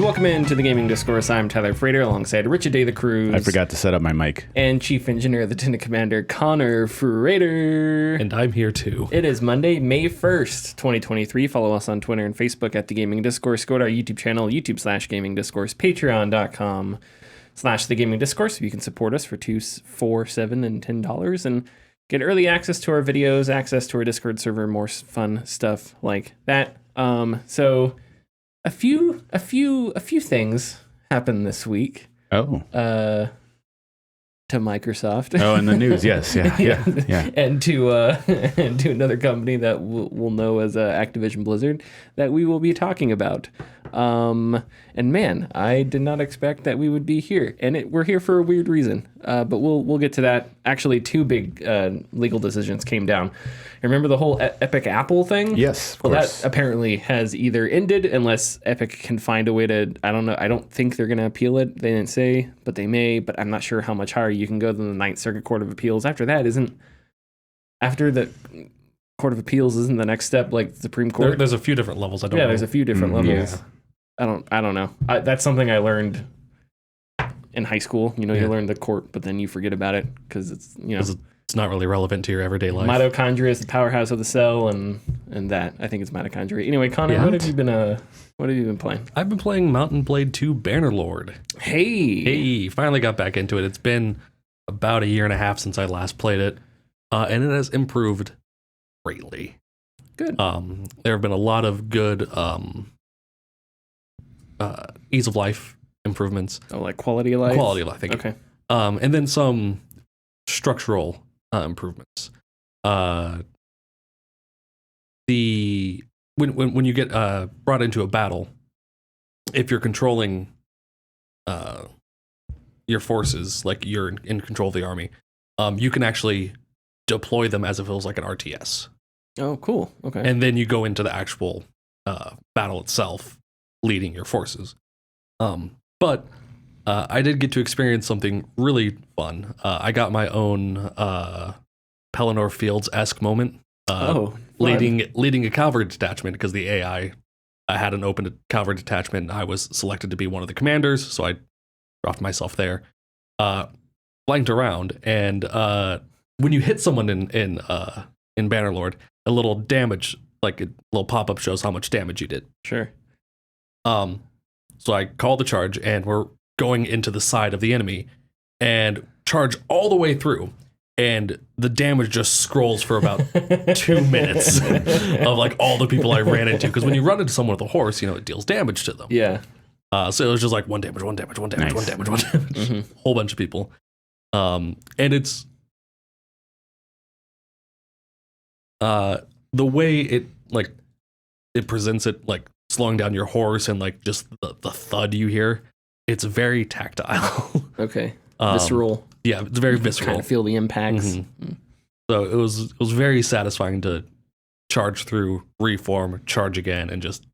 welcome into the Gaming Discourse. I'm Tyler Frater alongside Richard Day the Cruz. I forgot to set up my mic. And Chief Engineer, Lieutenant Commander Connor Frater. And I'm here too. It is Monday, May 1st, 2023. Follow us on Twitter and Facebook at the Gaming Discourse. Go to our YouTube channel, YouTube/Gaming Discourse, Patreon.com/The Gaming Discourse. You can support us for $2, $4, $7, and $10 and get early access to our videos, access to our Discord server, more fun stuff like that. So a few things happened this week. Oh. To Microsoft. Oh, in the news, yes, yeah. And to another company that we'll know as Activision Blizzard that we will be talking about. And man, I did not expect that we would be here, and we're here for a weird reason. But we'll get to that. Actually, two big legal decisions came down. Remember the whole Epic Apple thing? Yes, of course. That apparently has either ended unless Epic can find a way to, I don't know. I don't think they're going to appeal it. They didn't say, but they may. But I'm not sure how much higher you can go than the Ninth Circuit Court of Appeals. After the Court of Appeals isn't the next step like the Supreme Court? There's a few different levels. I don't know. There's a few different levels. Yeah. I don't know. That's something I learned in high school. You learn the court, but then you forget about it because it's it's not really relevant to your everyday life. Mitochondria is the powerhouse of the cell, and that I think it's mitochondria. Anyway, Connor, what have you been playing? I've been playing Mountain Blade 2 Bannerlord. Hey, finally got back into it. It's been about a year and a half since I last played it, and it has improved greatly. Good. There have been a lot of good ease of life improvements. Oh, like quality of life? Quality of life, thank you. Okay. And then some structural improvements. When you get brought into a battle, if you're controlling your forces, like you're in control of the army, you can actually deploy them as if it was like an RTS. Oh, cool. Okay. And then you go into the actual battle itself, leading your forces. But I did get to experience something really fun. I got my own Pelennor Fields-esque moment. Leading a cavalry detachment because the AI had an open cavalry detachment. I was selected to be one of the commanders, so I dropped myself there. Flanked around, and when you hit someone in Bannerlord, a little damage, like a little pop-up shows how much damage you did. Sure. So I call the charge, and we're going into the side of the enemy, and charge all the way through, and the damage just scrolls for about 2 minutes of like all the people I ran into. Because when you run into someone with a horse, it deals damage to them. Yeah. So it was just like one damage. Mm-hmm. Whole bunch of people. And it's the way it presents it, like slowing down your horse and like just the thud you hear. It's very tactile. Okay. Visceral. Yeah, it's very visceral. Kind of feel the impacts. Mm-hmm. So it was very satisfying to charge through, reform, charge again, and just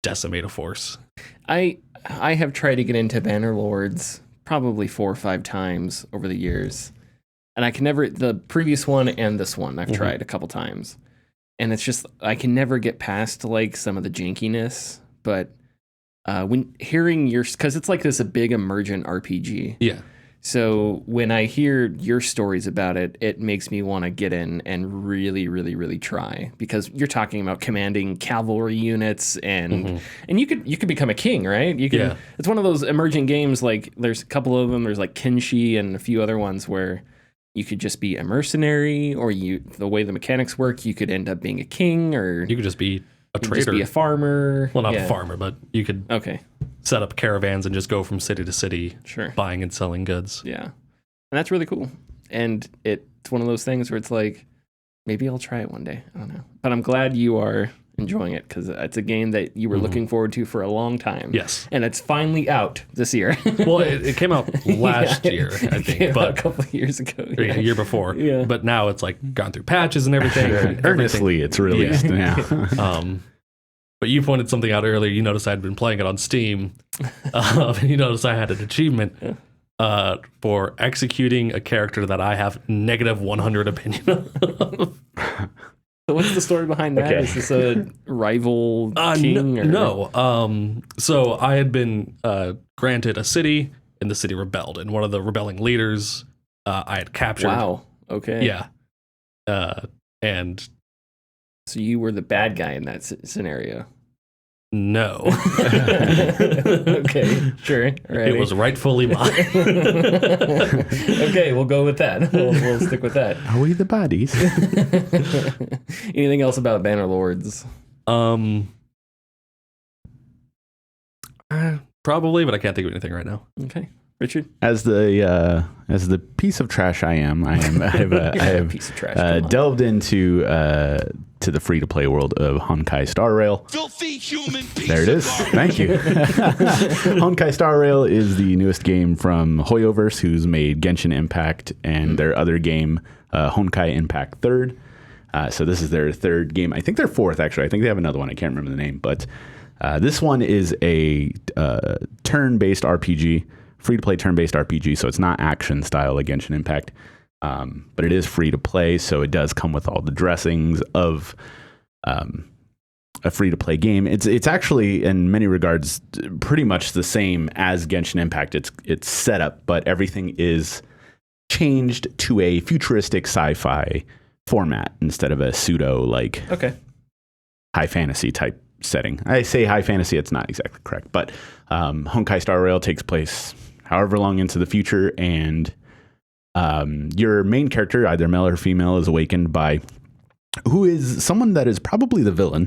decimate a force. I have tried to get into Bannerlords probably 4 or 5 times over the years, and I can never. The previous one and this one I've tried a couple times, and it's just I can never get past like some of the jankiness. But when hearing because it's like this a big emergent RPG. Yeah. So when I hear your stories about it, it makes me want to get in and really, really, really try, because you're talking about commanding cavalry units and you could become a king, right? You can. Yeah. It's one of those emergent games. Like there's a couple of them. There's like Kenshi and a few other ones where you could just be a mercenary, or the way the mechanics work, you could end up being a king, or you could just be a trader, just be a farmer. Well, not a farmer, but you could. Okay. Set up caravans and just go from city to city, buying and selling goods. Yeah, and that's really cool. And it's one of those things where it's like, maybe I'll try it one day. I don't know, but I'm glad you are enjoying it, because it's a game that you were looking forward to for a long time. Yes, and it's finally out this year. Well, it came out last year, I think, but a couple of years ago, a year before. Yeah, but now it's like gone through patches and everything. Earnestly, it's released now. But you pointed something out earlier. You noticed I'd been playing it on Steam, and you noticed I had an achievement for executing a character that I have negative 100 opinion of. So what's the story behind that? Okay. Is this a rival king? No. So I had been granted a city, and the city rebelled. And one of the rebelling leaders I had captured. Wow. Okay. Yeah. And so you were the bad guy in that scenario. no. Okay, sure. Alrighty. It was rightfully mine. Okay, we'll go with that. We'll stick with that. Are we the bodies? Anything else about Bannerlords? Probably, but I can't think of anything right now. Okay, Richard. As the piece of trash I have Piece of trash. delved into to the free to play world of Honkai Star Rail. Filthy human piece There it is. Thank you. Honkai Star Rail is the newest game from Hoyoverse, who's made Genshin Impact and their other game, Honkai Impact Third. So this is their third game. I think they're fourth, actually. I think they have another one. I can't remember the name. But this one is a turn-based RPG, free-to-play turn-based RPG. So it's not action style like Genshin Impact. But it is free to play, so it does come with all the dressings of a free to play game. It's actually in many regards pretty much the same as Genshin Impact. It's set up, but everything is changed to a futuristic sci-fi format instead of a pseudo high fantasy type setting. I say high fantasy, it's not exactly correct, but Honkai Star Rail takes place however long into the future, and your main character, either male or female, is awakened by who is someone that is probably the villain.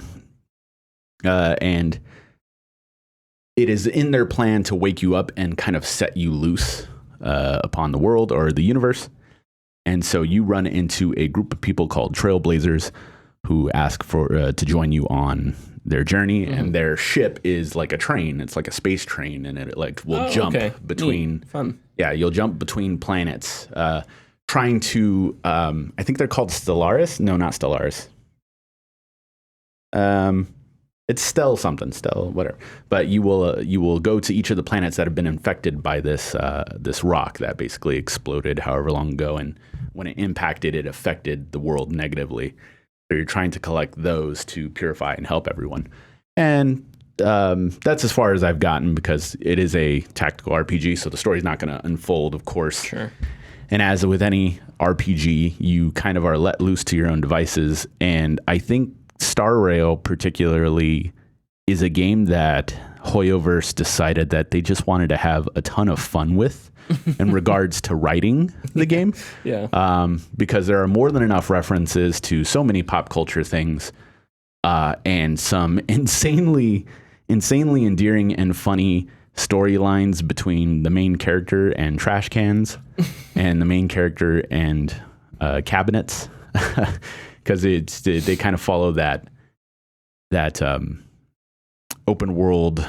And it is in their plan to wake you up and kind of set you loose upon the world or the universe. And so you run into a group of people called Trailblazers who ask for to join you on their journey, and their ship is like a train. It's like a space train, and it will jump between. Neat. Fun. Yeah, you'll jump between planets, trying to. I think they're called Stellaris. No, not Stellaris. It's Stell something, Stell whatever. But you will go to each of the planets that have been infected by this rock that basically exploded however long ago, and when it impacted, it affected the world negatively. So you're trying to collect those to purify and help everyone. And that's as far as I've gotten, because it is a tactical RPG, so the story's not going to unfold, of course. Sure. And as with any RPG, you kind of are let loose to your own devices. And I think Star Rail particularly is a game that Hoyoverse decided that they just wanted to have a ton of fun with in regards to writing the game. Yeah. Because there are more than enough references to so many pop culture things, and some insanely endearing and funny storylines between the main character and trash cans and the main character and cabinets, because they kind of follow that open world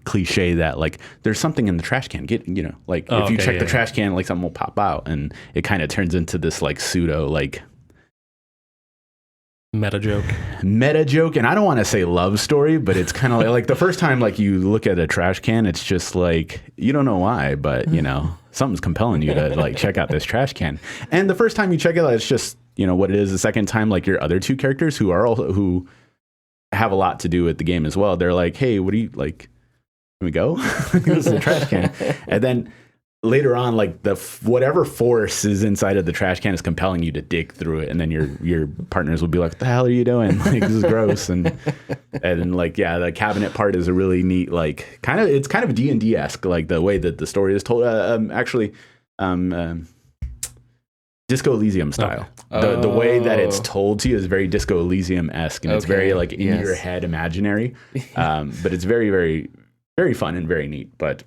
cliche that like there's something in the trash can, if you check the trash can, like something will pop out, and it kind of turns into this like pseudo like meta joke. And I don't want to say love story, but it's kind of like the first time like you look at a trash can, it's just like you don't know why, but something's compelling you to like check out this trash can. And the first time you check it out, it's just what it is. The second time, like your other two characters who have a lot to do with the game as well, they're like, hey, what do you like, can we go? This is a trash can. And then later on, like whatever force is inside of the trash can is compelling you to dig through it, and then your partners will be like, what the hell are you doing? Like, this is gross. And like, yeah, the cabinet part is a really neat, like it's kind of D&D-esque, like the way that the story is told. Disco Elysium style. Okay. The way that it's told to you is very Disco Elysium-esque, and it's very like in your head imaginary. But it's very, very, very fun and very neat. But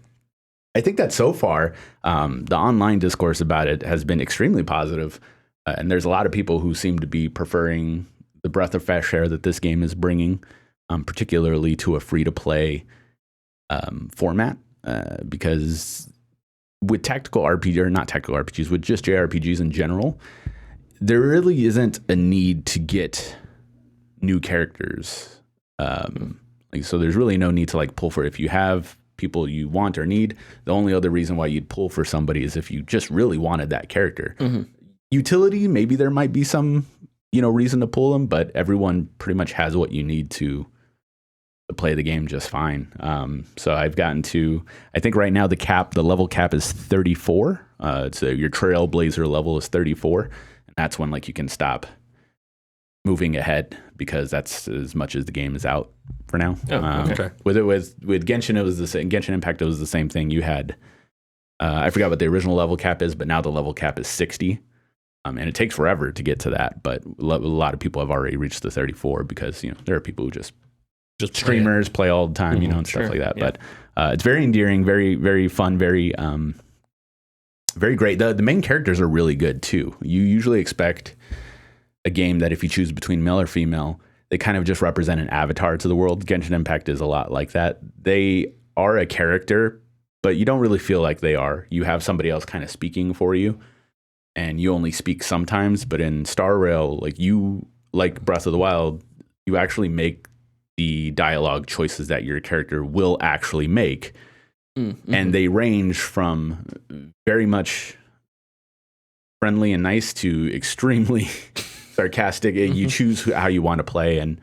I think that so far, the online discourse about it has been extremely positive. And there's a lot of people who seem to be preferring the breath of fresh air that this game is bringing, particularly to a free-to-play format, because with tactical RPG, or not tactical RPGs, with just JRPGs in general, there really isn't a need to get new characters. So there's really no need to like pull for it. If you have people you want or need, the only other reason why you'd pull for somebody is if you just really wanted that character. Utility, maybe there might be some reason to pull them, but everyone pretty much has what you need to play the game just fine. So I've gotten to, I think right now the level cap is 34. So your Trailblazer level is 34, and that's when like you can stop moving ahead because that's as much as the game is out for now. Okay. With Genshin, it was the same. Genshin Impact, it was the same thing. You had, I forgot what the original level cap is, but now the level cap is 60. And it takes forever to get to that, but a lot of people have already reached the 34 because there are people who just streamers play all the time, and stuff like that. Yeah. But it's very endearing, very very fun, very very great. The main characters are really good too. You usually expect a game that if you choose between male or female, they kind of just represent an avatar to the world. Genshin Impact is a lot like that. They are a character, but you don't really feel like they are. You have somebody else kind of speaking for you, and you only speak sometimes. But in Star Rail, like Breath of the Wild, you actually make the dialogue choices that your character will actually make. Mm-hmm. And they range from very much friendly and nice to extremely sarcastic. You choose how you want to play, and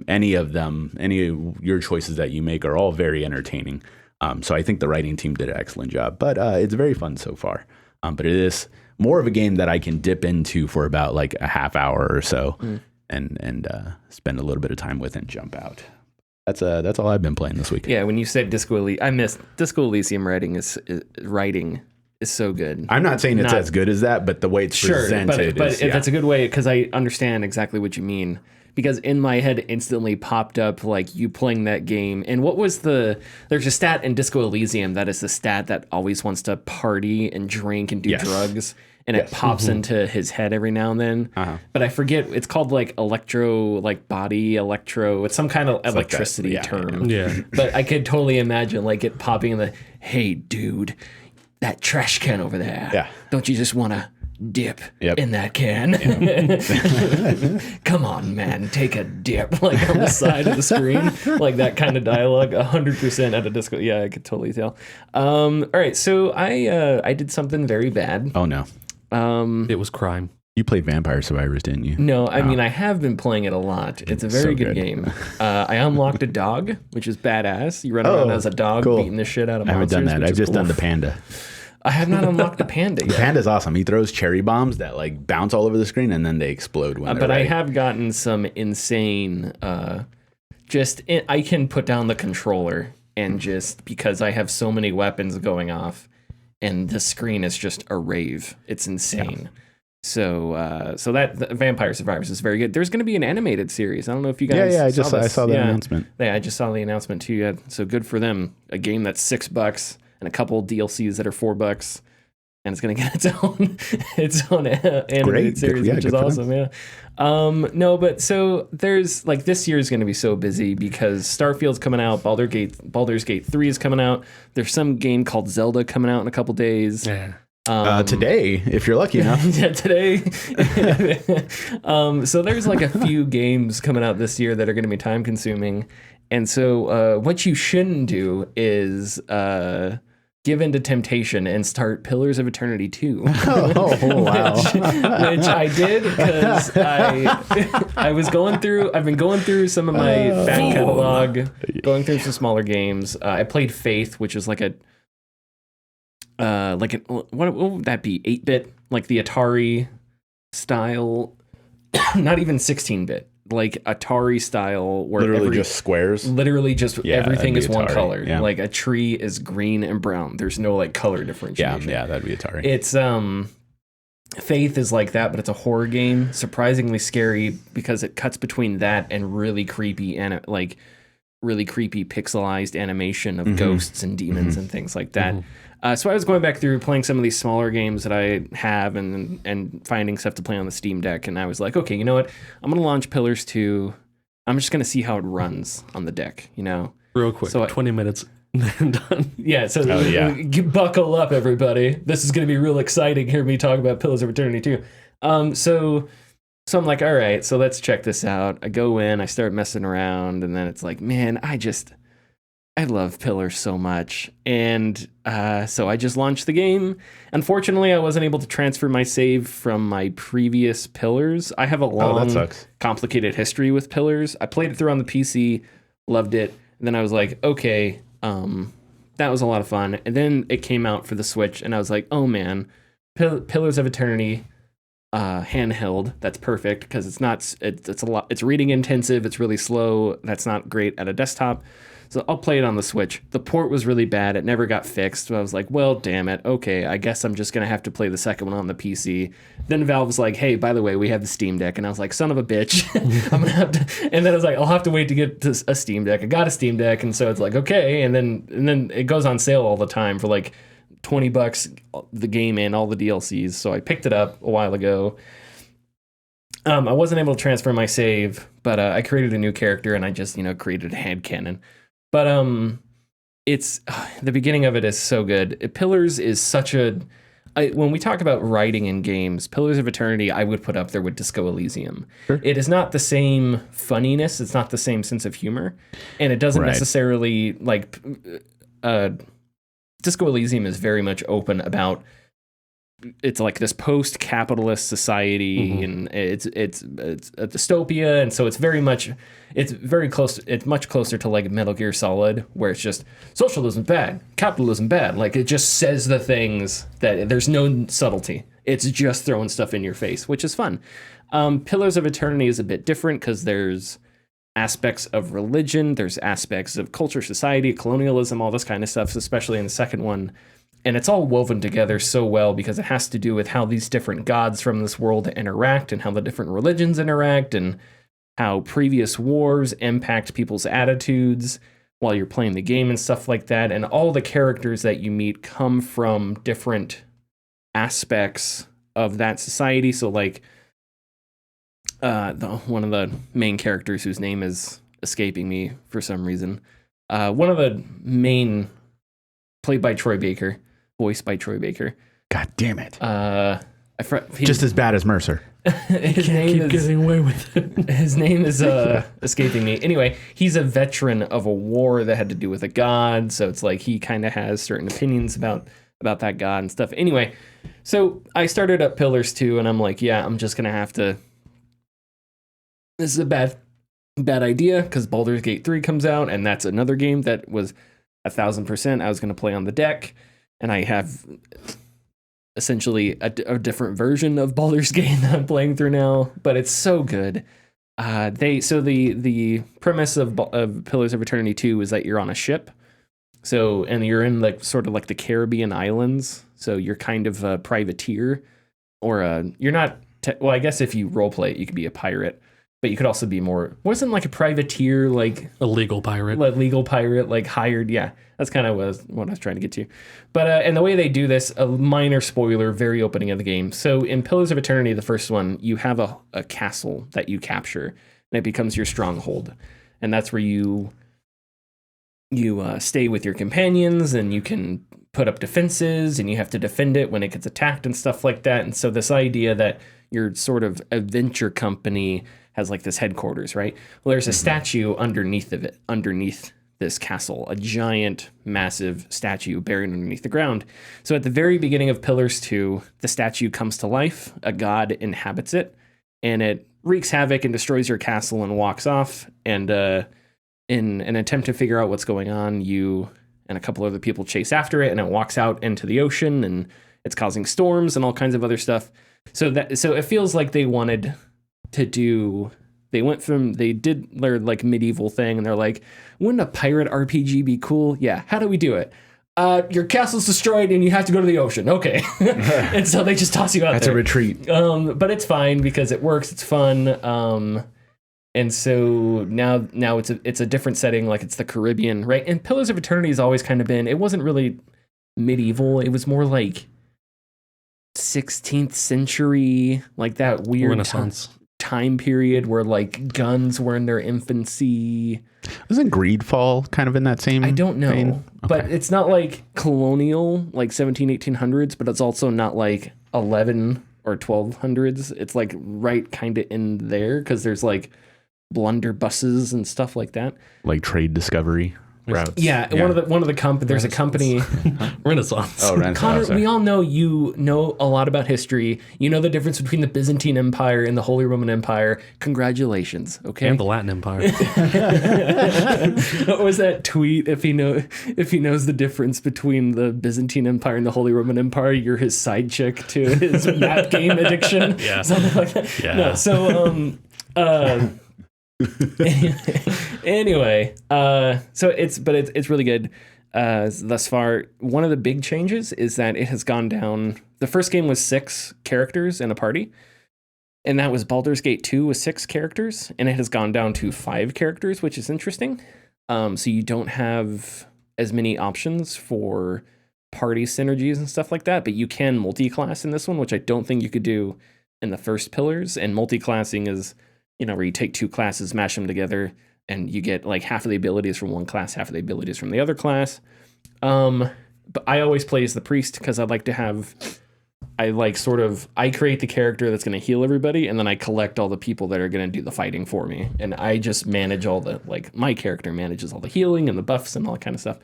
any of your choices that you make are all very entertaining. So I think the writing team did an excellent job, but it's very fun so far. But it is more of a game that I can dip into for about like a half hour or so, and spend a little bit of time with and jump out. That's all I've been playing this week. Yeah, when you said Disco Elysium, I missed Disco Elysium writing is so good. I'm not saying it's as good as that, but the way it's presented but that's a good way, because I understand exactly what you mean. Because in my head instantly popped up like you playing that game. And what was there's a stat in Disco Elysium that is the stat that always wants to party and drink and do drugs. And it pops into his head every now and then. But I forget, it's called like body electro. It's some kind of electricity term. Yeah. But I could totally imagine like it popping in the, hey dude, that trash can over there. Yeah. Don't you just want to dip in that can? Come on, man, take a dip, like on the side of the screen, like that kind of dialogue. 100% at a disco. Yeah, I could totally tell. All right, so I did something very bad. Oh no. It was crime. You played Vampire Survivors, didn't you? No, I mean, I have been playing it a lot. It's a very good game. I unlocked a dog, which is badass. You run around as a dog, beating the shit out of monsters. I haven't done that. I've just done the panda. I have not unlocked the panda yet. The panda's awesome. He throws cherry bombs that like bounce all over the screen and then they explode when they're ready. I have gotten some insane. I can put down the controller and just because I have so many weapons going off, and the screen is just a rave. It's insane. Yeah. So that Vampire Survivors is very good. There's going to be an animated series. I don't know if you guys. I saw the announcement. Yeah, I just saw the announcement too. Yeah, so good for them. A game that's $6 and a couple DLCs that are $4, and it's going to get its own animated series, which is awesome. Yeah. No, but so there's like this year is going to be so busy because Starfield's coming out, Baldur's Gate 3 is coming out. There's some game called Zelda coming out in a couple days. Yeah. Today, if you're lucky enough. Yeah, today. So there's like a few games coming out this year that are going to be time consuming. And so what you shouldn't do is give in to temptation and start Pillars of Eternity 2. Oh, wow. which I did because I've been going through some of my back catalog, going through some smaller games. I played Faith, which is what would that be? 8-bit, like the Atari style, not even 16-bit. Like Atari style, where literally just squares. Literally just everything is one Atari. color. Yeah. Like a tree is green and brown. There's no like color differentiation. Yeah, that'd be Atari. It's Faith is like that, but it's a horror game. Surprisingly scary because it cuts between that and really creepy pixelized animation of ghosts and demons and things like that. So I was going back through playing some of these smaller games that I have and finding stuff to play on the Steam Deck. And I was like, okay, you know what? I'm going to launch Pillars 2. I'm just going to see how it runs on the deck, Real quick, so 20 minutes and done. Yeah, so buckle up, everybody. This is going to be real exciting. Hear me talk about Pillars of Eternity 2. So I'm like, all right, so let's check this out. I go in, I start messing around, and then it's like, man, I love Pillars so much. And so I just launched the game. Unfortunately, I wasn't able to transfer my save from my previous Pillars. I have a long, complicated history with Pillars. I played it through on the PC, loved it. And then I was like, okay, that was a lot of fun. And then it came out for the Switch, and I was like, oh man, Pillars of Eternity handheld. That's perfect because it's a lot. It's reading intensive. It's really slow. That's not great at a desktop. So I'll play it on the Switch. The port was really bad. It never got fixed. So I was like, well, damn it. Okay, I guess I'm just going to have to play the second one on the PC. Then Valve was like, hey, by the way, we have the Steam Deck. And I was like, son of a bitch. I'm going to have to. And then I was like, I'll have to wait to get to a Steam Deck. I got a Steam Deck. And so it's like, okay. And then it goes on sale all the time for like $20, the game and all the DLCs. So I picked it up a while ago. I wasn't able to transfer my save, but I created a new character and I just, created a hand cannon. But it's the beginning of it is so good. Pillars is such when we talk about writing in games, Pillars of Eternity, I would put up there with Disco Elysium. Sure. It is not the same funniness. It's not the same sense of humor. And it doesn't necessarily Disco Elysium is very much open about it's like this post-capitalist society, and it's a dystopia, and so it's very close. It's much closer to like Metal Gear Solid, where it's just socialism bad, capitalism bad. Like it just says the things that there's no subtlety. It's just throwing stuff in your face, which is fun. Pillars of Eternity is a bit different because there's aspects of religion, there's aspects of culture, society, colonialism, all this kind of stuff, especially in the second one. And it's all woven together so well because it has to do with how these different gods from this world interact and how the different religions interact and how previous wars impact people's attitudes while you're playing the game and stuff like that. And all the characters that you meet come from different aspects of that society. So like one of the main characters whose name is escaping me for some reason. One of the main, played by Troy Baker, voiced by Troy Baker. God damn it. Just as bad as Mercer. His name keep getting away with it. His name is escaping me. Anyway, he's a veteran of a war that had to do with a god, so it's like he kind of has certain opinions about that god and stuff. Anyway, so I started up Pillars 2, and I'm like, yeah, I'm just going to have to... This is a bad idea, because Baldur's Gate 3 comes out, and that's another game that was 1,000% I was going to play on the deck, and I have essentially a different version of Baldur's Gate that I'm playing through now, but it's so good. The premise of Pillars of Eternity 2 is that you're on a ship, and you're in like sort of like the Caribbean islands, so you're kind of a privateer, or you're not. Well, I guess if you roleplay it, you could be a pirate. But you could also be more, wasn't like a privateer, like a legal pirate, like hired. Yeah, that's kind of what I was trying to get to. But and the way they do this, a minor spoiler, very opening of the game. So in Pillars of Eternity, the first one, you have a castle that you capture, and it becomes your stronghold, and that's where you stay with your companions, and you can put up defenses, and you have to defend it when it gets attacked and stuff like that. And so this idea that your sort of adventure company has like this headquarters, right? Well, there's a statue underneath this castle, a giant, massive statue buried underneath the ground. So at the very beginning of Pillars 2, the statue comes to life, a god inhabits it, and it wreaks havoc and destroys your castle and walks off. And in an attempt to figure out what's going on, you and a couple other people chase after it, and it walks out into the ocean, and it's causing storms and all kinds of other stuff. So it feels like they wanted to do, they did their like medieval thing, and they're like, wouldn't a pirate RPG be cool? Yeah, how do we do it? Your castle's destroyed and you have to go to the ocean. Okay. And so they just toss you out. That's a retreat. But it's fine because it works, it's fun. And so now it's a different setting, like it's the Caribbean, right? And Pillars of Eternity has always kind of been, it wasn't really medieval, it was more like 16th century, like that weird Renaissance time period where like guns were in their infancy. Isn't Greedfall kind of in that same I don't know vein? Okay. But it's not like colonial like 1800s, but it's also not like 11 or 1200s. It's like right kind of in there because there's like blunderbusses and stuff like that, like trade discovery. routes. Yeah, one of the there's a company. Renaissance. Oh, Renaissance. Connor, sorry. we all know you know a lot about history. You know the difference between the Byzantine Empire and the Holy Roman Empire. Congratulations, okay? And the Latin Empire. What was that tweet? If he knows the difference between the Byzantine Empire and the Holy Roman Empire, you're his side chick to his map game addiction. Yeah. Something like that. Yeah. No, so anyway, so it's really good thus far. One of the big changes is that it has gone down. The first game was 6 characters in a party, and that was Baldur's Gate 2 with 6 characters, and it has gone down to 5 characters, which is interesting. So you don't have as many options for party synergies and stuff like that, but you can multi-class in this one, which I don't think you could do in the first Pillars. And multi-classing is, where you take 2 classes, mash them together, and you get like half of the abilities from one class, half of the abilities from the other class. But I always play as the priest because I like to have, I create the character that's going to heal everybody, and then I collect all the people that are going to do the fighting for me. And I just manage all the, my character manages all the healing and the buffs and all that kind of stuff.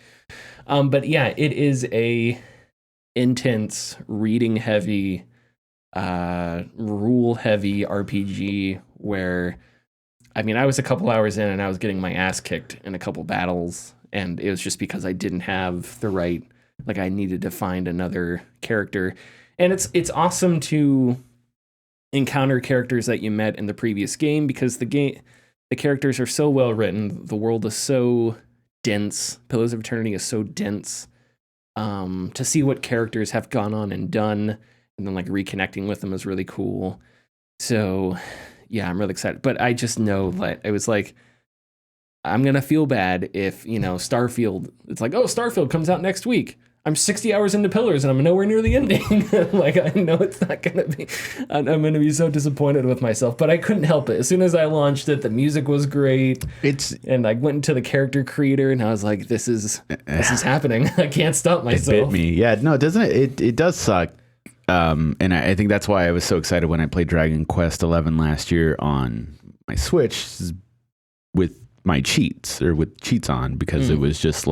But yeah, it is a intense, reading heavy, rule heavy RPG where, I was a couple hours in and I was getting my ass kicked in a couple battles, and it was just because I didn't have the right, I needed to find another character. And it's awesome to encounter characters that you met in the previous game, because the characters are so well written, the world is so dense, Pillars of Eternity is so dense. To see what characters have gone on and done, and then reconnecting with them is really cool. So yeah, I'm really excited. But I just know that it was I'm gonna feel bad if Starfield. It's Starfield comes out next week. I'm 60 hours into Pillars and I'm nowhere near the ending. I know it's not gonna be. I'm gonna be so disappointed with myself. But I couldn't help it. As soon as I launched it, the music was great. And I went into the character creator and I was like, this is happening. I can't stop myself. It bit me. Yeah, no, doesn't it? It does suck. And I think that's why I was so excited when I played Dragon Quest 11 last year on my Switch with my cheats on, because it was just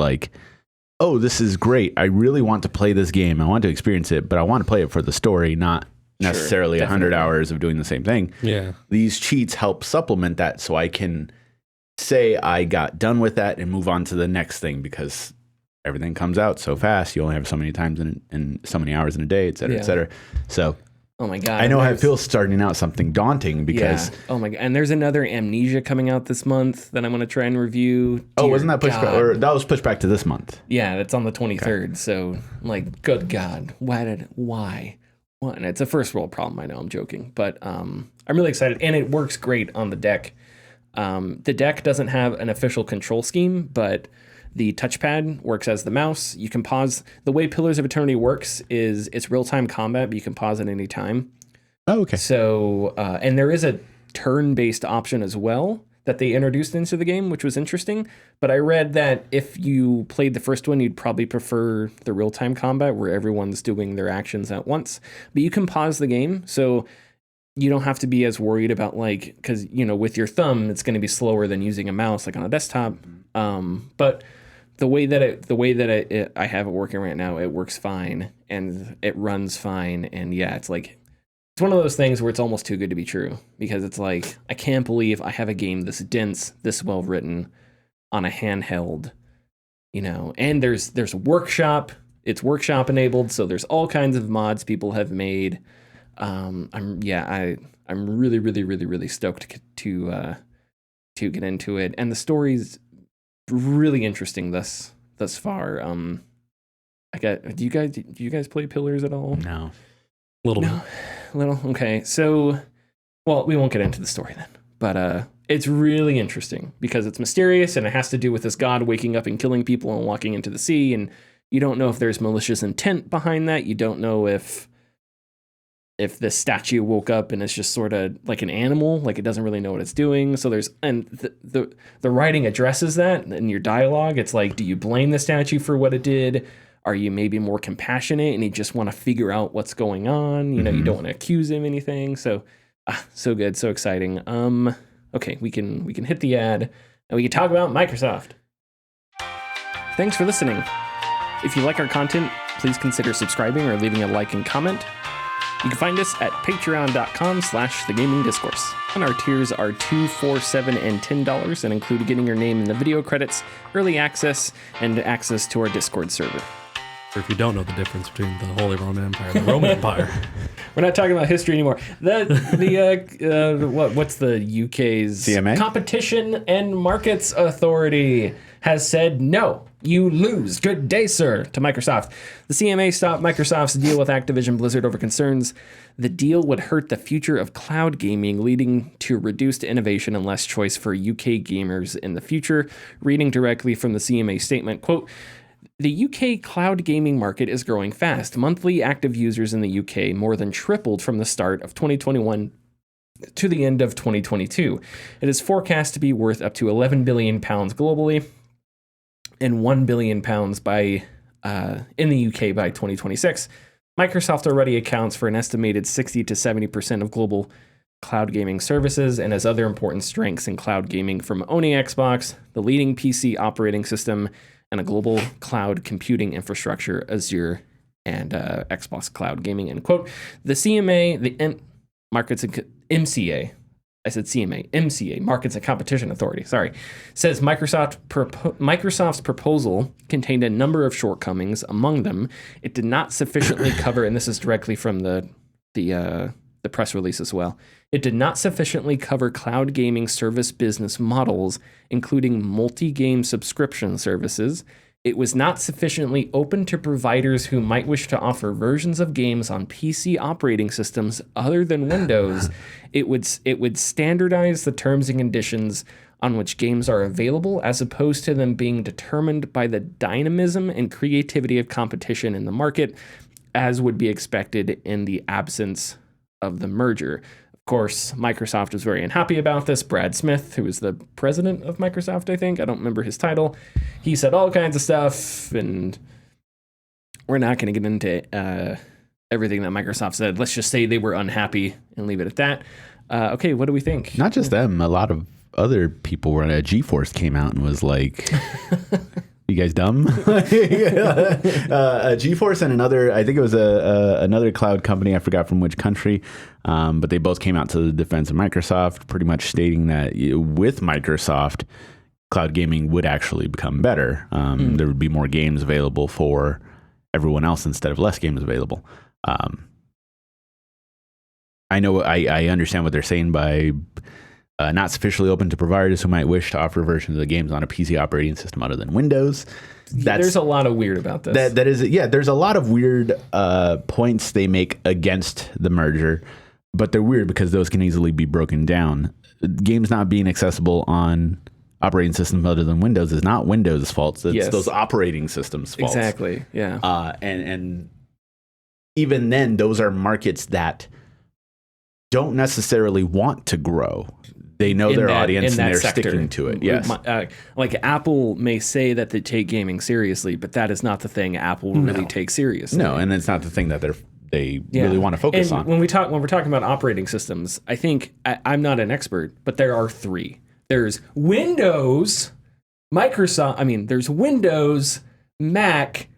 oh, this is great. I really want to play this game. I want to experience it, but I want to play it for the story, not necessarily 100 hours of doing the same thing. Yeah. These cheats help supplement that, so I can say I got done with that and move on to the next thing, because everything comes out so fast. You only have so many times and so many hours in a day, et cetera, et cetera. So, oh my God, I know how it feels starting out something daunting, because oh my God, and there's another Amnesia coming out this month that I'm going to try and review. Wasn't that pushed back, or that was pushed back to this month? Yeah, that's on the 23rd. Okay. So good God, why? And it's a first world problem. I know, I'm joking, but I'm really excited, and it works great on the deck. The deck doesn't have an official control scheme, but the touchpad works as the mouse. You can pause. The way Pillars of Eternity works is it's real-time combat, but you can pause at any time. Oh, okay. So, and there is a turn-based option as well that they introduced into the game, which was interesting. But I read that if you played the first one, you'd probably prefer the real-time combat where everyone's doing their actions at once. But you can pause the game, so you don't have to be as worried about because with your thumb, it's going to be slower than using a mouse on a desktop. But the way that I have it working right now, it works fine and it runs fine. And yeah, it's one of those things where it's almost too good to be true, because it's I can't believe I have a game this dense, this well written on a handheld, and there's workshop. It's workshop enabled, so there's all kinds of mods people have made. I'm really, really, really, really stoked to get into it, and the story's really interesting thus far. Do you guys play Pillars at all? No. Little. Okay. So, well, we won't get into the story then, but it's really interesting because it's mysterious and it has to do with this god waking up and killing people and walking into the sea, and you don't know if there's malicious intent behind that. You don't know if this statue woke up and it's just sort of like an animal, it doesn't really know what it's doing. So the writing addresses that in your dialogue. It's do you blame the statue for what it did? Are you maybe more compassionate and you just want to figure out what's going on? You don't want to accuse him of anything. So, so good, so exciting. Okay, we can hit the ad and we can talk about Microsoft. Thanks for listening. If you like our content, please consider subscribing or leaving a like and comment. You can find us at patreon.com/thegamingdiscourse. And our tiers are $2, $4, $7, and $10 and include getting your name in the video credits, early access, and access to our Discord server. Or if you don't know the difference between the Holy Roman Empire and the Roman Empire. We're not talking about history anymore. What's the UK's CMA? Competition and Markets Authority has said no. You lose. Good day, sir, to Microsoft. The CMA stopped Microsoft's deal with Activision Blizzard over concerns the deal would hurt the future of cloud gaming, leading to reduced innovation and less choice for UK gamers in the future. Reading directly from the CMA statement, quote, the UK cloud gaming market is growing fast. Monthly active users in the UK more than tripled from the start of 2021 to the end of 2022. It is forecast to be worth up to £11 billion globally and £1 billion in the UK by 2026. Microsoft already accounts for an estimated 60 to 70% of global cloud gaming services and has other important strengths in cloud gaming, from owning Xbox, the leading PC operating system, and a global cloud computing infrastructure, Azure, and Xbox Cloud Gaming, end quote. The CMA, the Markets and MCA, I said CMA, MCA, Markets and Competition Authority, says Microsoft's proposal contained a number of shortcomings. Among them, it did not sufficiently cover, and this is directly from the press release as well, it did not sufficiently cover cloud gaming service business models, including multi-game subscription services. It was not sufficiently open to providers who might wish to offer versions of games on PC operating systems other than Windows. It would standardize the terms and conditions on which games are available, as opposed to them being determined by the dynamism and creativity of competition in the market, as would be expected in the absence of the merger. Of course, Microsoft was very unhappy about this. Brad Smith, who is the president of Microsoft, I think, I don't remember his title, he said all kinds of stuff, and we're not going to get into everything that Microsoft said. Let's just say they were unhappy and leave it at that. Okay, what do we think? Not just them, a lot of other people were. GeForce came out and was like, you guys dumb? GeForce and another, I think it was another cloud company, I forgot from which country, but they both came out to the defense of Microsoft, pretty much stating that with Microsoft, cloud gaming would actually become better. There would be more games available for everyone else instead of less games available. I know, I understand what they're saying by not sufficiently open to providers who might wish to offer versions of the games on a PC operating system other than Windows. There's a lot of weird about this. That is, yeah, there's a lot of weird points they make against the merger, but they're weird because those can easily be broken down. Games not being accessible on operating systems other than Windows is not Windows' fault. It's those operating systems' fault. Exactly, yeah. And even then, those are markets that don't necessarily want to grow. They know their audience and they're sticking to it. Yes. Like Apple may say that they take gaming seriously, but that is not the thing Apple really takes seriously. No, and it's not the thing that they really want to focus on. When we're talking about operating systems, I think I'm not an expert, but there are three. There's Windows, Microsoft. There's Windows, Mac,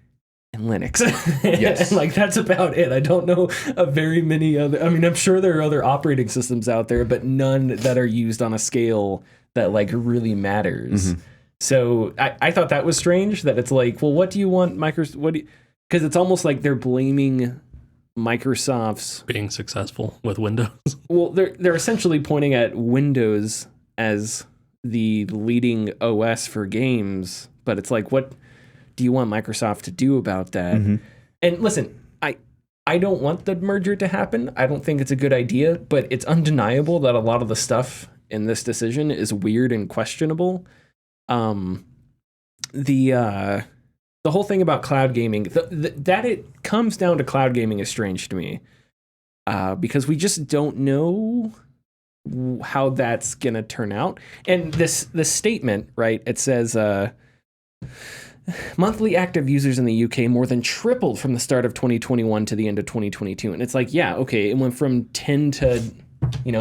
and Linux. Yes. Like, that's about it. I don't know of very many other. I'm sure there are other operating systems out there, but none that are used on a scale that like really matters. Mm-hmm. So I thought that was strange that it's like, well, what do you want Microsoft? Because it's almost like they're blaming Microsoft's being successful with Windows. Well, they're essentially pointing at Windows as the leading OS for games, but it's like, what do you want Microsoft to do about that? Mm-hmm. And listen, I don't want the merger to happen. I don't think it's a good idea, but it's undeniable that a lot of the stuff in this decision is weird and questionable. The whole thing about cloud gaming, that it comes down to cloud gaming is strange to me, because we just don't know how that's gonna turn out. And this statement, right? It says monthly active users in the UK more than tripled from the start of 2021 to the end of 2022. And it's like, yeah, okay, it went from 10 to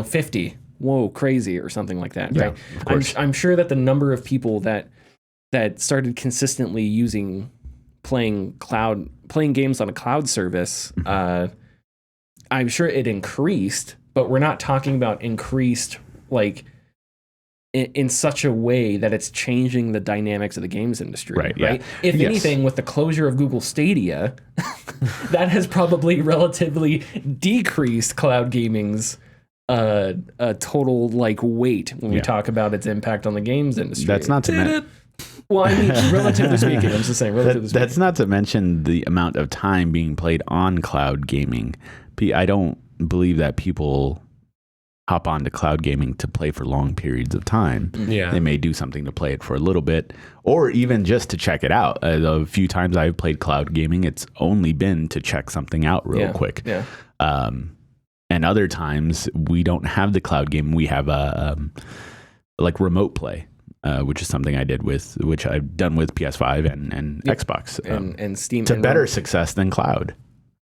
50. Whoa, crazy, or something like that, right? Of course. I'm sure that the number of people that that started consistently playing games on a cloud service, I'm sure it increased, but we're not talking about increased like in such a way that it's changing the dynamics of the games industry. Right. Yeah. If anything, with the closure of Google Stadia, that has probably relatively decreased cloud gaming's total like weight when we talk about its impact on the games industry. That's not to mention. Well, I mean, relatively speaking, I'm just saying. That's not to mention the amount of time being played on cloud gaming. I don't believe that people hop onto cloud gaming to play for long periods of time. Yeah. They may do something to play it for a little bit, or even just to check it out. A few times I've played cloud gaming, it's only been to check something out real quick. Yeah. And other times we don't have the cloud game. We have like remote play. Which is something which I've done with PS5 and Xbox and Steam to better success than cloud.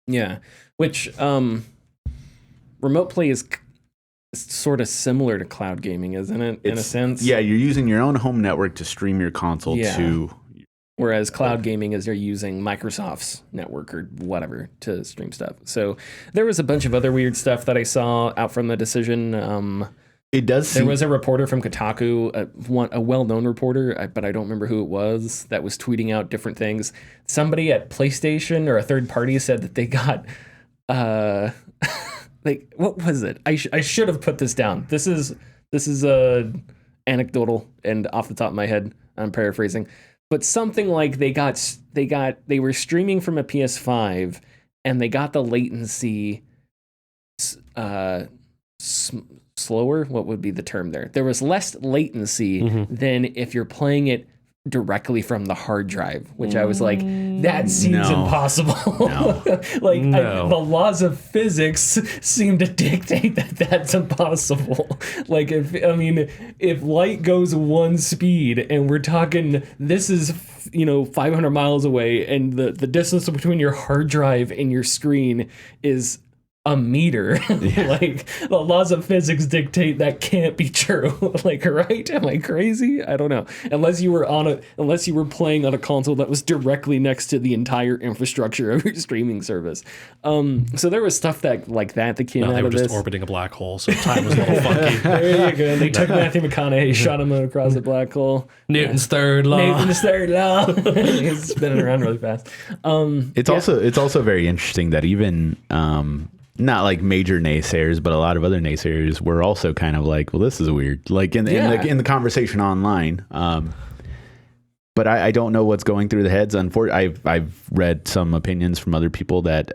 Yeah, which remote play is sort of similar to cloud gaming, isn't it? In a sense. Yeah, you're using your own home network to stream your console to. Whereas cloud gaming is you're using Microsoft's network or whatever to stream stuff. So there was a bunch of other weird stuff that I saw out from the decision. It does. There was a reporter from Kotaku, a well-known reporter, but I don't remember who it was, that was tweeting out different things. Somebody at PlayStation or a third party said that they got, like, what was it? I should have put this down. This is anecdotal and off the top of my head. I'm paraphrasing, but something like they were streaming from a PS5 and they got the latency, slower. What would be the term there? There was less latency than if you're playing it directly from the hard drive, which I was like, that seems impossible. The laws of physics seem to dictate that that's impossible. Like if light goes one speed and we're talking, this is 500 miles away, and the distance between your hard drive and your screen is a meter. Like the laws of physics dictate that can't be true. Like, right? Am I crazy? I don't know. Unless you were playing on a console that was directly next to the entire infrastructure of your streaming service. So there was stuff that came out of this. They were just orbiting a black hole, so time was a little funky. There you go. They took Matthew McConaughey, shot him across the black hole. Newton's third law. It's spinning around really fast. It's also very interesting that even not like major naysayers, but a lot of other naysayers were also kind of like, well, this is weird. Like in the conversation online. But I don't know what's going through the heads. Unfortunately, I've read some opinions from other people that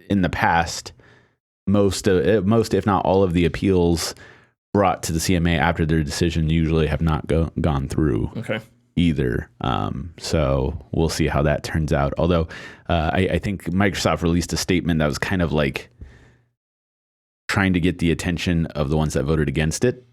in the past, most if not all of the appeals brought to the CMA after their decision usually have not gone through. Okay. Either. So we'll see how that turns out. Although I think Microsoft released a statement that was kind of like trying to get the attention of the ones that voted against it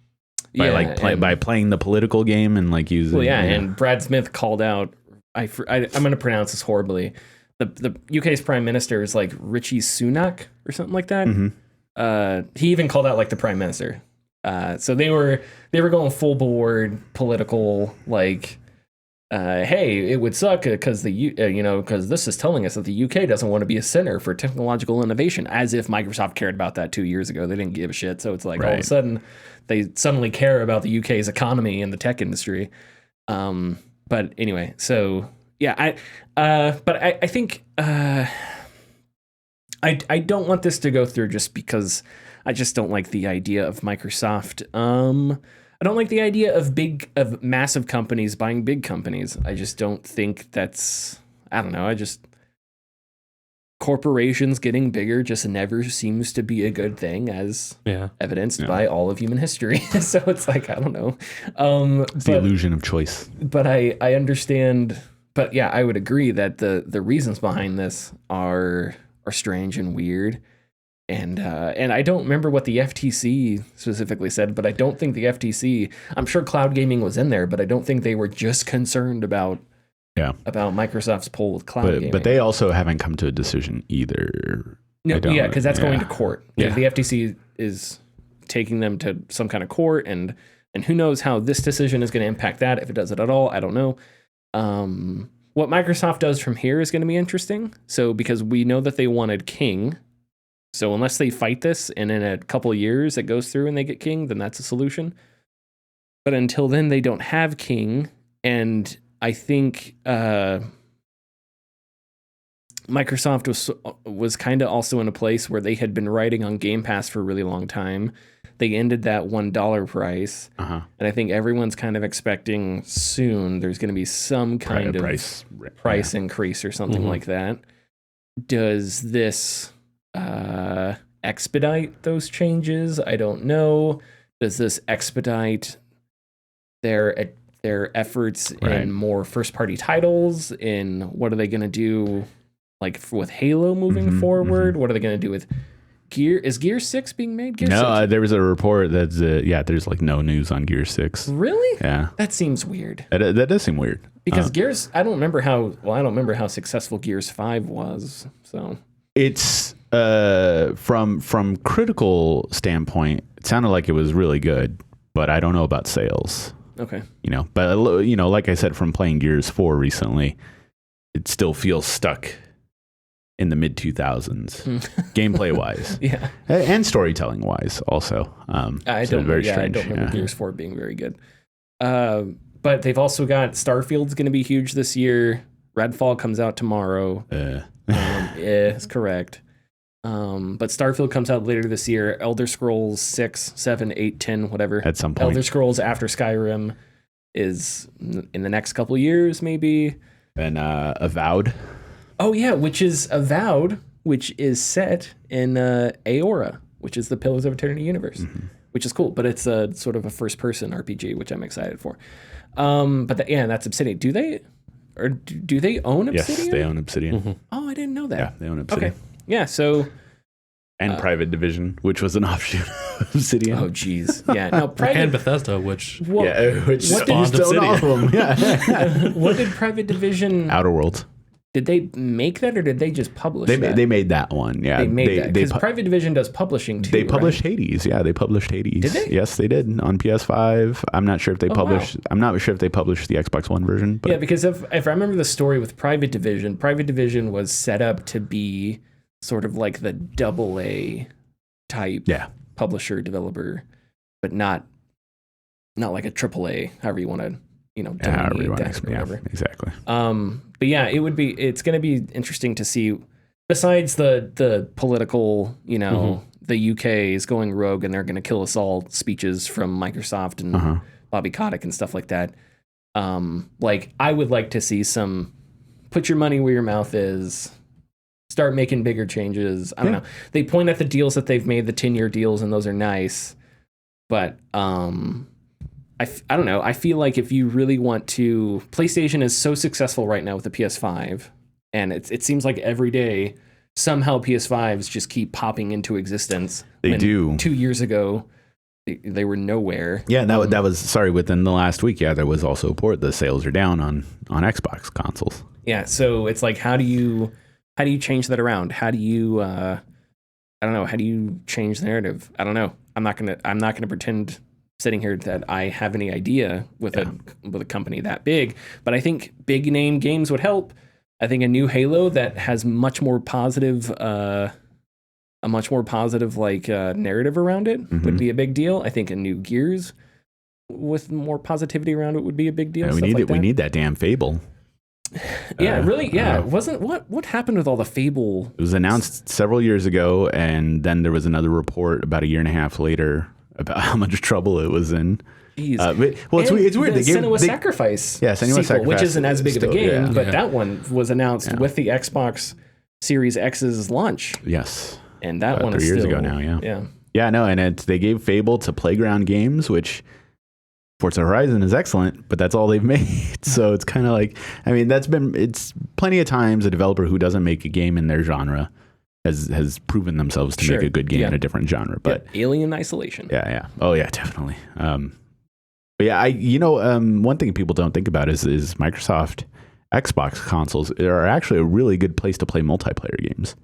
by playing the political game and like using. Well, and Brad Smith called out. I'm going to pronounce this horribly. The UK's prime minister is like Richie Sunak or something like that. Mm-hmm. He even called out like the prime minister. So they were going full board political, like, hey, it would suck because because this is telling us that the UK doesn't want to be a center for technological innovation, as if Microsoft cared about that 2 years ago. They didn't give a shit. So it's like all of a sudden they suddenly care about the UK's economy and the tech industry. But anyway, so yeah, I think I don't want this to go through just because I just don't like the idea of Microsoft. I don't like the idea of massive companies buying big companies. I just don't think that's, I don't know. Corporations getting bigger just never seems to be a good thing, as evidenced by all of human history. So it's like, I don't know. It's the illusion of choice. But I understand. But yeah, I would agree that the reasons behind this are strange and weird. And I don't remember what the FTC specifically said, but I don't think the FTC, I'm sure cloud gaming was in there, but I don't think they were just concerned about Microsoft's pull with cloud gaming. But they also haven't come to a decision either. No, because that's going to court. Yeah. The FTC is taking them to some kind of court, and And who knows how this decision is going to impact that, if it does it at all, I don't know. What Microsoft does from here is going to be interesting. So because we know that they wanted King, so unless they fight this and in a couple of years it goes through and they get King, then that's a solution. But until then, they don't have King. And I think Microsoft was kind of also in a place where they had been riding on Game Pass for a really long time. They ended that $1 price. And I think everyone's kind of expecting soon there's going to be some kind of price increase or something like that. Does this expedite those changes? I don't know. Does this expedite their efforts in more first-party titles? In what are they going to do, like with Halo moving forward? What are they going to do with Gear? Is Gear 6 being made? There was a report that's there's like no news on Gear 6. Really? Yeah. That seems weird. That does seem weird. Because Gears, I don't remember how successful Gears 5 was. So it's from critical standpoint, it sounded like it was really good, but I don't know about sales. Okay. But like I said, from playing Gears 4 recently, it still feels stuck in the mid 2000s, gameplay wise, and storytelling wise also. I don't remember Gears 4 being very good. But they've also got Starfield's going to be huge this year. Redfall comes out tomorrow. It's correct. But Starfield comes out later this year. Elder Scrolls 6, 7, 8, 10, whatever. At some point. Elder Scrolls after Skyrim is in the next couple of years, maybe. And Avowed. Oh, yeah, which is Avowed, which is set in Aora, which is the Pillars of Eternity universe, which is cool. But it's a sort of a first-person RPG, which I'm excited for. That's Obsidian. Do they own Obsidian? Yes, they own Obsidian. Oh, I didn't know that. Yeah, they own Obsidian. Okay. Yeah, so... And Private Division, which was an offshoot of Obsidian. Oh, geez. Yeah. No, and Bethesda, which spawned Obsidian. Yeah. What did Private Division... Outer Worlds. Did they make that, or did they just publish that? They made that one, yeah. They made that, because Private Division does publishing, too, They published Hades, yeah. They published Hades. Did they? Yes, they did, on PS5. I'm not sure if they published... Wow. I'm not sure if they published the Xbox One version. But. Yeah, because if I remember the story with Private Division was set up to be sort of like the AA type publisher, developer, but not like a AAA, however you want to... whatever. Exactly. But yeah, it's going to be interesting to see, besides the political, the UK is going rogue and they're going to kill us all speeches from Microsoft and Bobby Kotick and stuff like that. I would like to see some put your money where your mouth is, start making bigger changes. I don't know. They point at the deals that they've made, the 10-year deals, and those are nice. But, I don't know. I feel like if you really want to... PlayStation is so successful right now with the PS5, and it seems like every day, somehow PS5s just keep popping into existence. They do. 2 years ago, they were nowhere. Yeah, that was, within the last week, there was also a port. The sales are down on Xbox consoles. Yeah, so it's like, how do you change that around? How do you... I don't know. How do you change the narrative? I don't know. I'm not gonna pretend... sitting here that I have any idea with a company that big, but I think big name games would help. I think a new Halo that has much more positive, narrative around it would be a big deal. I think a new Gears with more positivity around it would be a big deal. Yeah, we need that damn Fable. Yeah, really. Yeah, wasn't what happened with all the Fable? It was announced several years ago, and then there was another report about a year and a half later about how much trouble it was in. Jeez. It's weird. The Senua's Sacrifice sequel, which isn't as big of a game, but that one was announced with the Xbox Series X's launch. Yes. And that one is 3 years still, ago now, Yeah. Yeah, no, and they gave Fable to Playground Games, which Forza Horizon is excellent, but that's all they've made. So it's kind of like, it's plenty of times a developer who doesn't make a game in their genre has proven themselves to make a good game in a different genre. But Alien Isolation. Yeah. Oh yeah, definitely. But yeah, one thing people don't think about is Microsoft Xbox consoles are actually a really good place to play multiplayer games.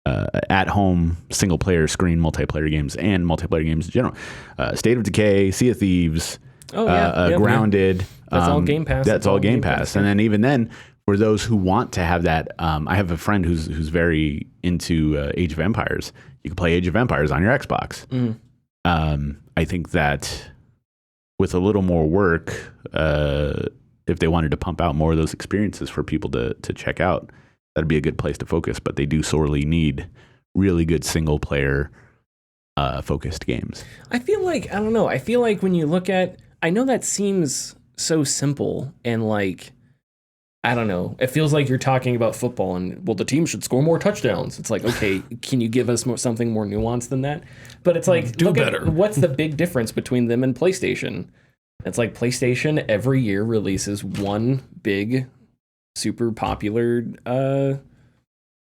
at-home single-player screen multiplayer games and multiplayer games in general. State of Decay, Sea of Thieves, Grounded. That's all Game Pass. That's all Game Pass. And then even then, for those who want to have that, I have a friend who's very into Age of Empires. You can play Age of Empires on your Xbox. I think that with a little more work, if they wanted to pump out more of those experiences for people to check out, that'd be a good place to focus. But they do sorely need really good single player focused games. I feel like, I don't know, I feel like when you look at, I know that seems so simple and like, I don't know, it feels like you're talking about football and, well, the team should score more touchdowns. It's like, okay, can you give us something more nuanced than that? But it's like, do better. What's the big difference between them and PlayStation? It's like PlayStation every year releases one big, super popular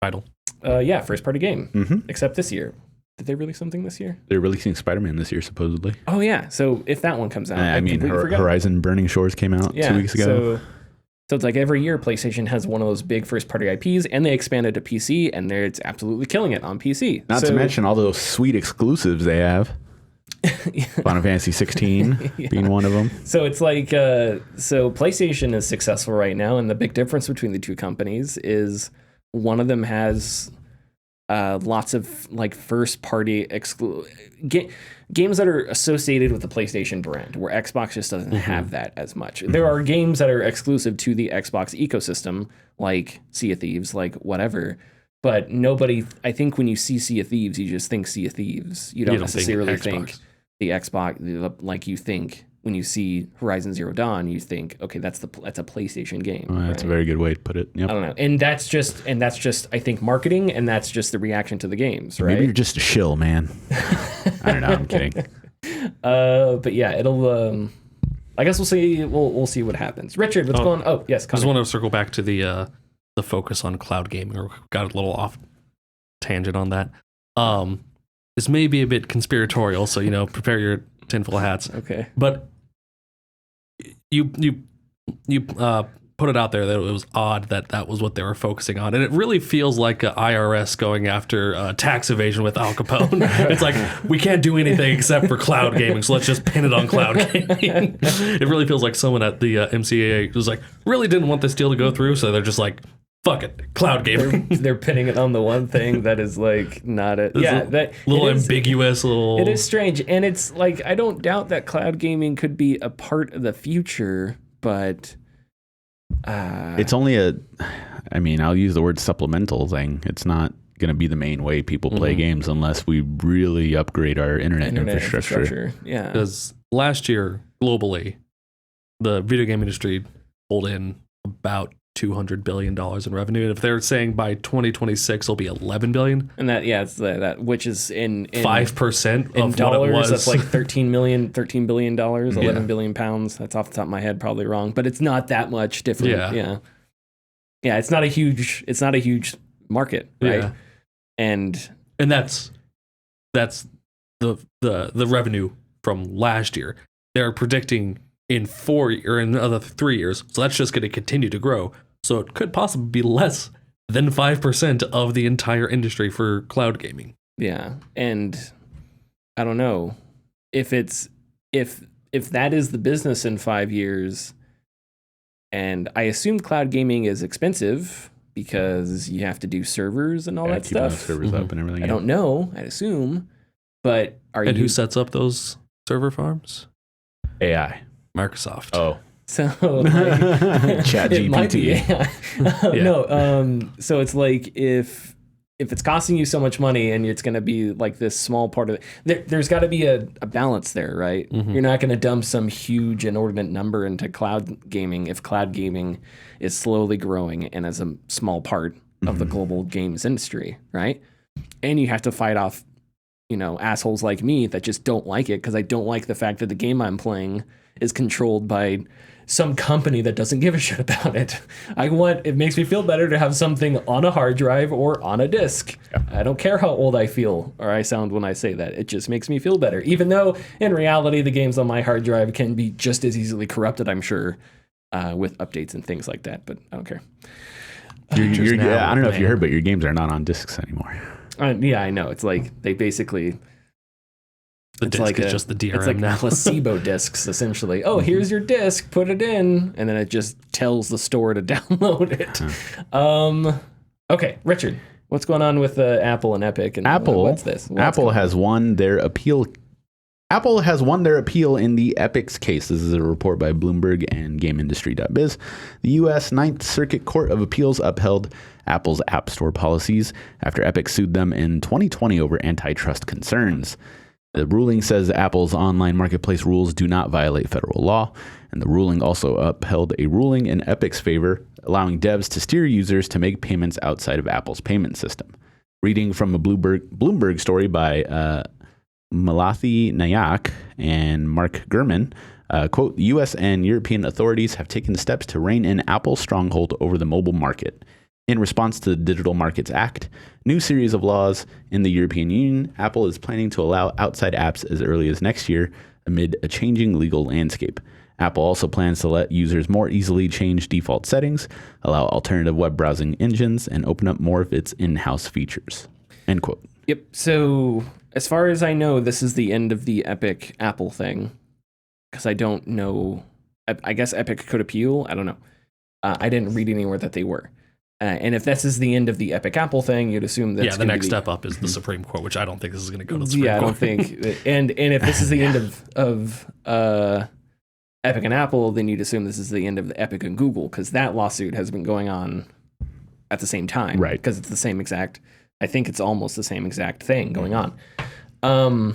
title. First party game. Except this year. Did they release something this year? They're releasing Spider-Man this year, supposedly. Oh, yeah. So if that one comes out, I mean, Horizon Burning Shores came out 2 weeks ago. So it's like every year PlayStation has one of those big first party IPs, and they expanded to PC, and it's absolutely killing it on PC. Not to mention all those sweet exclusives they have. Final Fantasy 16 being one of them. So it's like, so PlayStation is successful right now, and the big difference between the two companies is one of them has lots of like first party games that are associated with the PlayStation brand, where Xbox just doesn't have that as much. There are games that are exclusive to the Xbox ecosystem, like Sea of Thieves, like whatever. But nobody, I think when you see Sea of Thieves, you just think Sea of Thieves. You don't necessarily think the Xbox, like you think when you see Horizon Zero Dawn, you think, okay, that's a PlayStation game. That's a very good way to put it. Yep. I don't know, and that's just I think marketing, and that's just the reaction to the games, right? Maybe you're just a shill, man. I don't know. I'm kidding. But yeah, it'll. I guess we'll see. We'll see what happens. Richard, what's going on? Oh, yes. I just want to circle back to the focus on cloud gaming. Or got a little off tangent on that. This may be a bit conspiratorial, so prepare your tinfoil hats. Okay. But you put it out there that it was odd that was what they were focusing on, and it really feels like a IRS going after tax evasion with Al Capone. It's like, we can't do anything except for cloud gaming, so let's just pin it on cloud gaming. It really feels like someone at the MCAA was like, really didn't want this deal to go through, so they're just like, fuck it, cloud gaming. They're pinning it on the one thing that is like not it. Yeah, that little ambiguous little. It is strange, and it's like, I don't doubt that cloud gaming could be a part of the future, but it's only I'll use the word supplemental thing. It's not going to be the main way people play games unless we really upgrade our internet infrastructure. Yeah, because last year globally, the video game industry pulled in about $200 billion in revenue, and if they're saying by 2026 it'll be 11 billion, and it's that which is in 5% in of dollars, what it was. That's like $13 billion, 11 billion pounds. That's off the top of my head, probably wrong, but it's not that much different. Yeah. It's not a huge market, right? Yeah. And that's the revenue from last year. They're predicting in 4 or in another 3 years, so that's just going to continue to grow. So it could possibly be less than 5% of the entire industry for cloud gaming. Yeah, and I don't know if that is the business in 5 years. And I assume cloud gaming is expensive because you have to do servers and all that stuff. Those servers up and everything. I don't know. I'd assume, but who sets up those server farms? AI. Microsoft. Oh. So like, Chat GPT. No. So it's like if it's costing you so much money and it's going to be like this small part of it, there's got to be a balance there, right? You're not going to dump some huge inordinate number into cloud gaming if cloud gaming is slowly growing and as a small part of the global games industry, right? And you have to fight off, assholes like me that just don't like it because I don't like the fact that the game I'm playing is controlled by some company that doesn't give a shit about it. It makes me feel better to have something on a hard drive or on a disc. Yeah. I don't care how old I feel or I sound when I say that. It just makes me feel better. Even though in reality, the games on my hard drive can be just as easily corrupted, I'm sure, with updates and things like that, but I don't care. I don't know if you heard, but your games are not on discs anymore. Yeah, I know. It's like they basically. The It's disc like is just the DRM It's like now. placebo discs, essentially. Oh, here's your disc. Put it in, and then it just tells the store to download it. Okay, Richard, what's going on with Apple and Epic? And what's this? Apple has won their appeal. Apple has won their appeal in the Epic's case. This is a report by Bloomberg and GameIndustry.biz. The U.S. Ninth Circuit Court of Appeals upheld Apple's App Store policies after Epic sued them in 2020 over antitrust concerns. The ruling says Apple's online marketplace rules do not violate federal law, and the ruling also upheld a ruling in Epic's favor, allowing devs to steer users to make payments outside of Apple's payment system. Reading from a Bloomberg story by Malathi Nayak and Mark Gurman, quote, the U.S. and European authorities have taken steps to rein in Apple's stronghold over the mobile market. In response to the Digital Markets Act, new series of laws in the European Union, Apple is planning to allow outside apps as early as next year amid a changing legal landscape. Apple also plans to let users more easily change default settings, allow alternative web browsing engines, and open up more of its in-house features. End quote. Yep. So as far as I know, this is the end of the Epic Apple thing, because I don't know. I guess Epic could appeal. I don't know. I didn't read anywhere that they were. And if this is the end of the Epic Apple thing, you'd assume that's the next step up is the Supreme Court, which I don't think this is going to go to the Supreme Court. Yeah, I don't think. And if this is the end of Epic and Apple, then you'd assume this is the end of the Epic and Google, because that lawsuit has been going on at the same time, right? Because it's the same exact. I think it's almost the same exact thing going on. I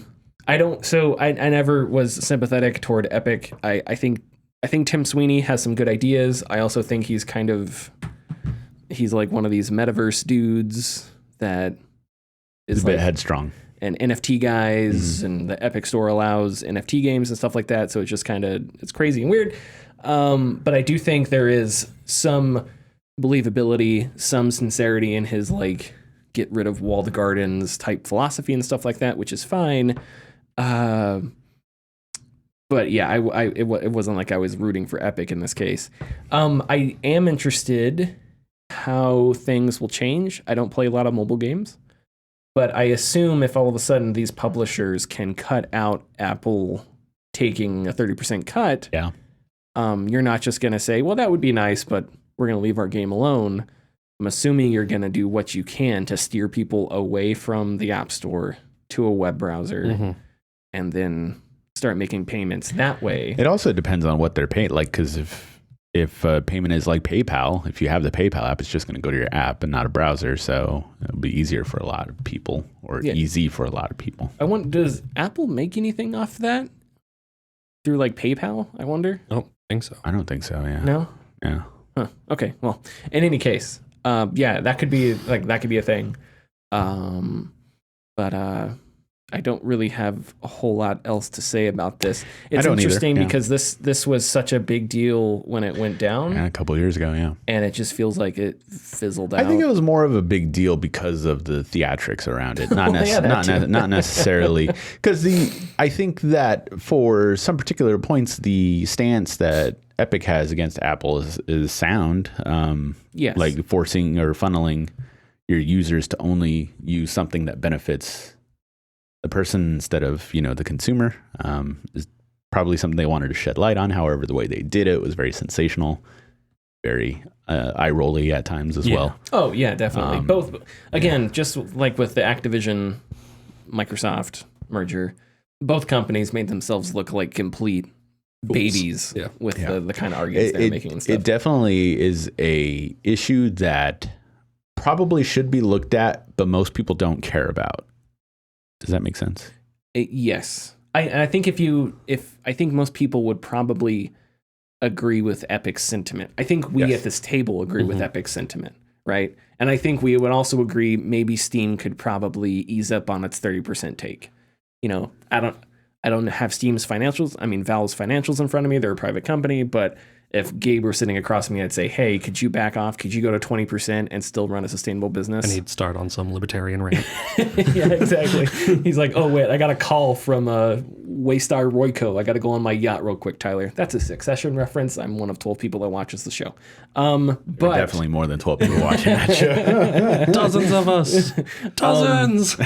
never was sympathetic toward Epic. I think Tim Sweeney has some good ideas. I also think he's like one of these metaverse dudes that is a bit like headstrong. And NFT guys, and the Epic Store allows NFT games and stuff like that. So it's just it's crazy and weird. But I do think there is some believability, some sincerity in his like get rid of walled gardens type philosophy and stuff like that, which is fine. But yeah, it wasn't like I was rooting for Epic in this case. I am interested how things will change. I don't play a lot of mobile games, but I assume if all of a sudden these publishers can cut out Apple taking a 30% cut, you're not just going to say, well, that would be nice, but we're going to leave our game alone. I'm assuming you're going to do what you can to steer people away from the App Store to a web browser and then start making payments that way. It also depends on what they're paying. Like, because if payment is like PayPal, if you have the PayPal app, it's just going to go to your app and not a browser. So it'll be easier for a lot of people, or easy for a lot of people. I wonder, does Apple make anything off that through like PayPal? I wonder. I don't think so. I don't think so. Yeah. No. Yeah. Huh. Okay. Well, in any case, that could be a thing. But I don't really have a whole lot else to say about this. It's interesting because this was such a big deal when it went down. Yeah, a couple of years ago, yeah. And it just feels like it fizzled out. I think it was more of a big deal because of the theatrics around it, not necessarily. Because I think that for some particular points, the stance that Epic has against Apple is sound. Yes. Like forcing or funneling your users to only use something that benefits the person instead of, the consumer, is probably something they wanted to shed light on. However, the way they did it was very sensational, very eye-rolly at times as well. Oh, yeah, definitely. Both. Again, just like with the Activision Microsoft merger, both companies made themselves look like complete babies with the kind of arguments they're making and stuff. It definitely is a issue that probably should be looked at, but most people don't care about. Does that make sense? Yes. I think I think most people would probably agree with Epic's sentiment. I think we at this table agree with Epic's sentiment, right? And I think we would also agree maybe Steam could probably ease up on its 30% take. I don't have Steam's financials. I mean, Valve's financials in front of me. They're a private company, but if Gabe were sitting across from me, I'd say, hey, could you back off? Could you go to 20% and still run a sustainable business? And he'd start on some libertarian rant. Yeah, exactly. He's like, oh, wait, I got a call from Waystar Royco. I got to go on my yacht real quick, Tyler. That's a Succession reference. I'm one of 12 people that watches the show. But definitely more than 12 people watching that show. Dozens of us. Dozens.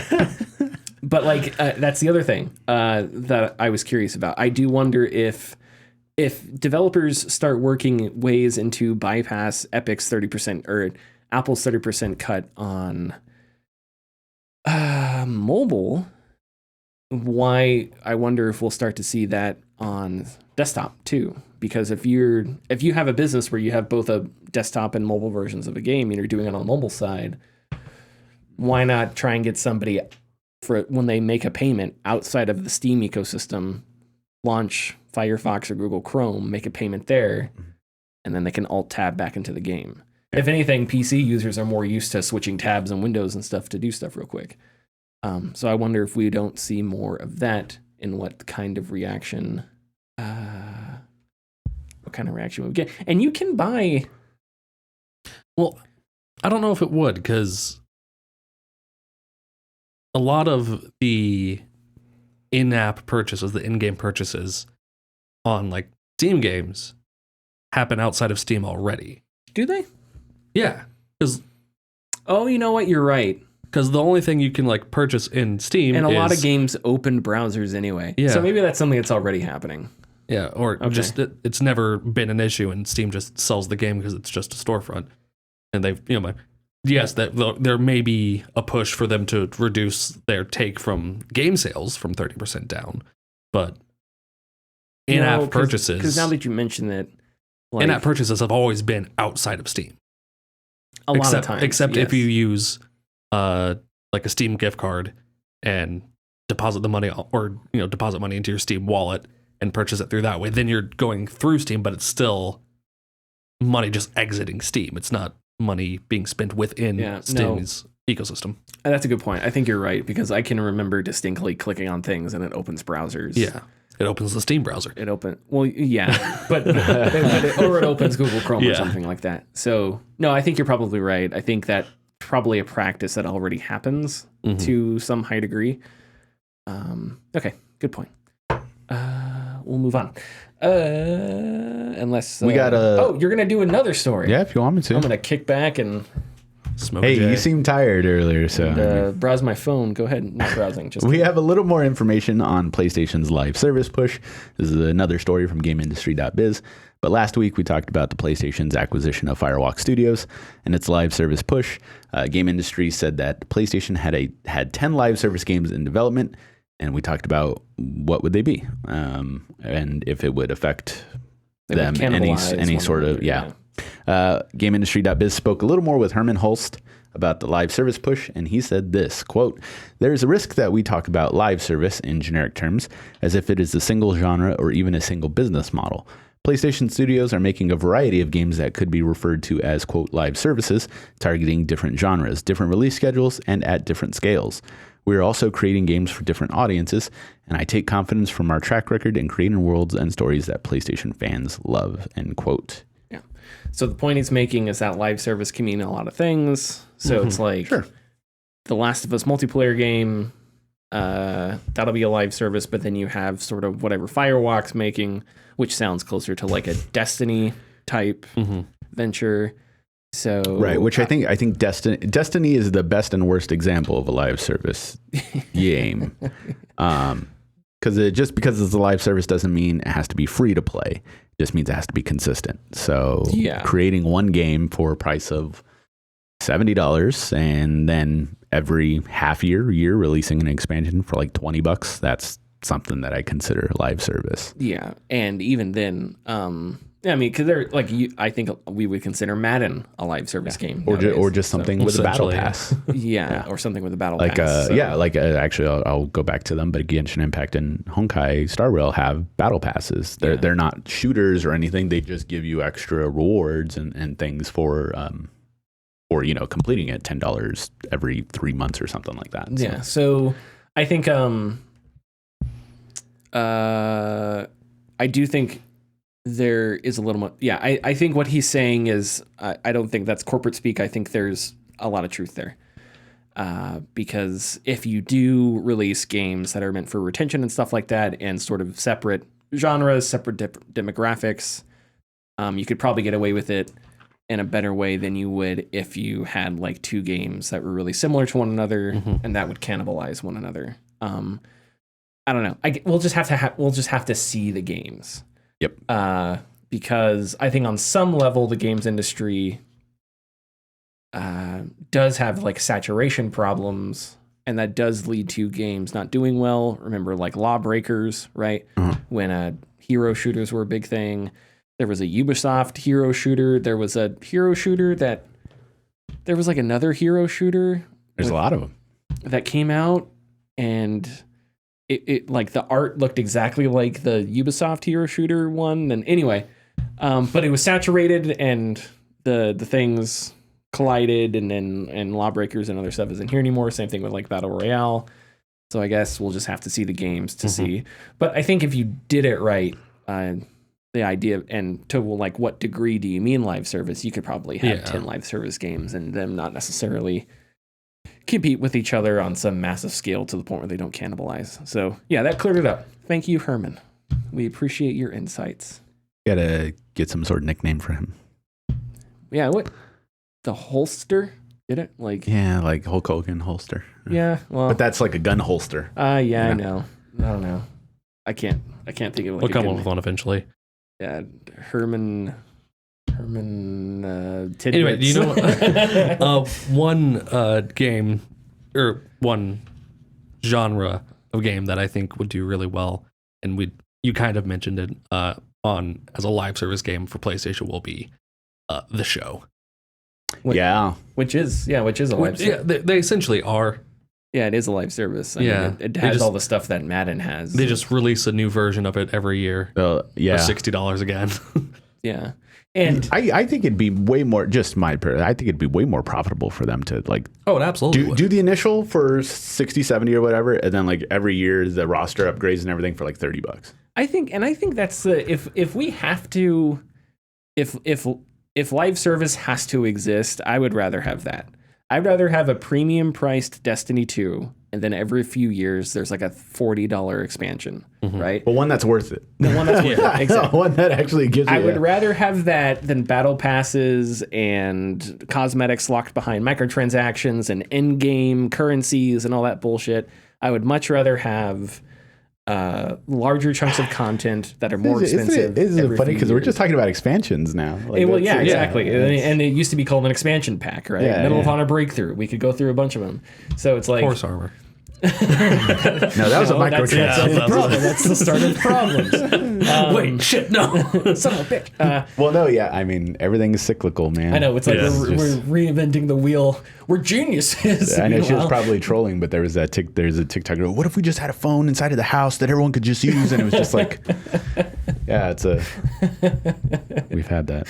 But like, that's the other thing that I was curious about. I do wonder if developers start working ways into bypass Epic's 30% or Apple's 30% cut on mobile, why I wonder if we'll start to see that on desktop too. Because if you have a business where you have both a desktop and mobile versions of a game and you're doing it on the mobile side, why not try and get somebody for when they make a payment outside of the Steam ecosystem, launch Firefox or Google Chrome, make a payment there, and then they can alt tab back into the game. Yeah. If anything, PC users are more used to switching tabs and windows and stuff to do stuff real quick. So I wonder if we don't see more of that and what kind of reaction we get. And you can buy. Well, I don't know if it would, because a lot of the in-app purchases, the in-game purchases on like Steam games happen outside of Steam already. Do they? Yeah. Oh, you know what? You're right. Because the only thing you can like purchase in Steam and a lot of games open browsers anyway. Yeah. So maybe that's something that's already happening. Yeah, or just it's never been an issue, and Steam just sells the game because it's just a storefront. And they've, yes, that there may be a push for them to reduce their take from game sales from 30% down, but in-app purchases. Because now that you mention it, like, in-app purchases have always been outside of Steam. A lot of times, except if you use like a Steam gift card and deposit the money, or deposit money into your Steam wallet and purchase it through that way, then you're going through Steam, but it's still money just exiting Steam. It's not money being spent within Steam's ecosystem. And that's a good point. I think you're right, because I can remember distinctly clicking on things and it opens browsers. Yeah. It opens the Steam browser. It opens Google Chrome or something like that. So, no, I think you're probably right. I think that probably a practice that already happens to some high degree. Okay, good point. We'll move on. Unless we got you're gonna do another story. Yeah, if you want me to. I'm gonna kick back and smoke. Hey, you seemed tired earlier, so and, browse my phone. Go ahead, not browsing. Just we have a little more information on PlayStation's live service push. This is another story from GameIndustry.biz. But last week we talked about the PlayStation's acquisition of Firewalk Studios and its live service push. Game Industry said that PlayStation had 10 live service games in development. And we talked about what would they be, and if it would affect them any sort of GameIndustry.biz spoke a little more with Herman Holst about the live service push, and he said this, quote, "There is a risk that we talk about live service in generic terms as if it is a single genre or even a single business model. PlayStation Studios are making a variety of games that could be referred to as, quote, live services, targeting different genres, different release schedules, and at different scales. We are also creating games for different audiences, and I take confidence from our track record in creating worlds and stories that PlayStation fans love," end quote. Yeah. So the point he's making is that live service can mean a lot of things. So it's like the Last of Us multiplayer game, that'll be a live service, but then you have sort of whatever Firewalk's making, which sounds closer to like a Destiny type venture. So right, which I think Destiny is the best and worst example of a live service game, because because it's a live service doesn't mean it has to be free to play. It just means it has to be consistent. So creating one game for a price of $70 and then every year releasing an expansion for like $20, that's something that I consider a live service. Yeah, and even then, I mean, because they're like, I think we would consider Madden a live service game, or just something with a battle pass. Or something with a battle pass. Actually, I'll go back to them, but Genshin Impact and Honkai Star Rail have battle passes. They're not shooters or anything. They just give you extra rewards and things for completing it, $10 every 3 months or something like that. Yeah. So I think I do think there is a little more. Yeah, I think what he's saying is I don't think that's corporate speak. I think there's a lot of truth there. Because if you do release games that are meant for retention and stuff like that, and sort of separate genres, separate demographics, you could probably get away with it in a better way than you would if you had like two games that were really similar to one another, and that would cannibalize one another. I don't know. We'll just have to see the games. Yep. Because I think on some level the games industry does have like saturation problems, and that does lead to games not doing well. Remember, like Lawbreakers, right? When hero shooters were a big thing. There was a Ubisoft hero shooter. There was a hero shooter there was like another hero shooter. There's a lot of them that came out, and it like the art looked exactly like the Ubisoft hero shooter one. And anyway, but it was saturated, and the things collided, and Lawbreakers and other stuff isn't here anymore. Same thing with like Battle Royale. So I guess we'll just have to see the games to see. But I think if you did it right, the idea, and to like what degree do you mean live service, you could probably have 10 live service games and them not necessarily compete with each other on some massive scale to the point where they don't cannibalize. So yeah, that cleared it up. Thank you, Herman. We appreciate your insights. Gotta get some sort of nickname for him. Yeah, what? The holster? Get it? Like like Hulk Hogan holster. Yeah, well, but that's like a gun holster. I know. I don't know. I can't think of like we'll come up with one eventually. Yeah, Herman Tidbits. Anyway, do you know one game or one genre of game that I think would do really well, and you kind of mentioned it on as a live service game for PlayStation will be The Show. Which is a live service. Yeah, they essentially are. Yeah, it is a live service. I mean, it has all the stuff that Madden has. They just release a new version of it every year. For $60 again. Yeah. And I think it'd be way more, I think it'd be way more profitable for them to like it absolutely do the initial for 60, 70 or whatever, and then like every year the roster upgrades and everything for like $30. I think that's if we have to, if live service has to exist, I would rather have that. I'd rather have a premium priced Destiny 2, and then every few years there's like a $40 expansion, right? Well, one that's worth it. The one that's worth it, exactly. One that actually gives you. I would rather have that than battle passes and cosmetics locked behind microtransactions and in-game currencies and all that bullshit. I would much rather have larger chunks of content that are more expensive. Isn't it funny because we're just talking about expansions now? Like, exactly. And it used to be called an expansion pack, right? Medal of Honor Breakthrough. We could go through a bunch of them. So it's like horse armor. No, that was a microtransaction. That's the start of problems. Wait, shit, no. Son of a bitch. Well, no, I mean, everything is cyclical, man. I know. It's like we're reinventing the wheel. We're geniuses. I know she was probably trolling, but there's a TikTok. What if we just had a phone inside of the house that everyone could just use? And it was just like, we've had that.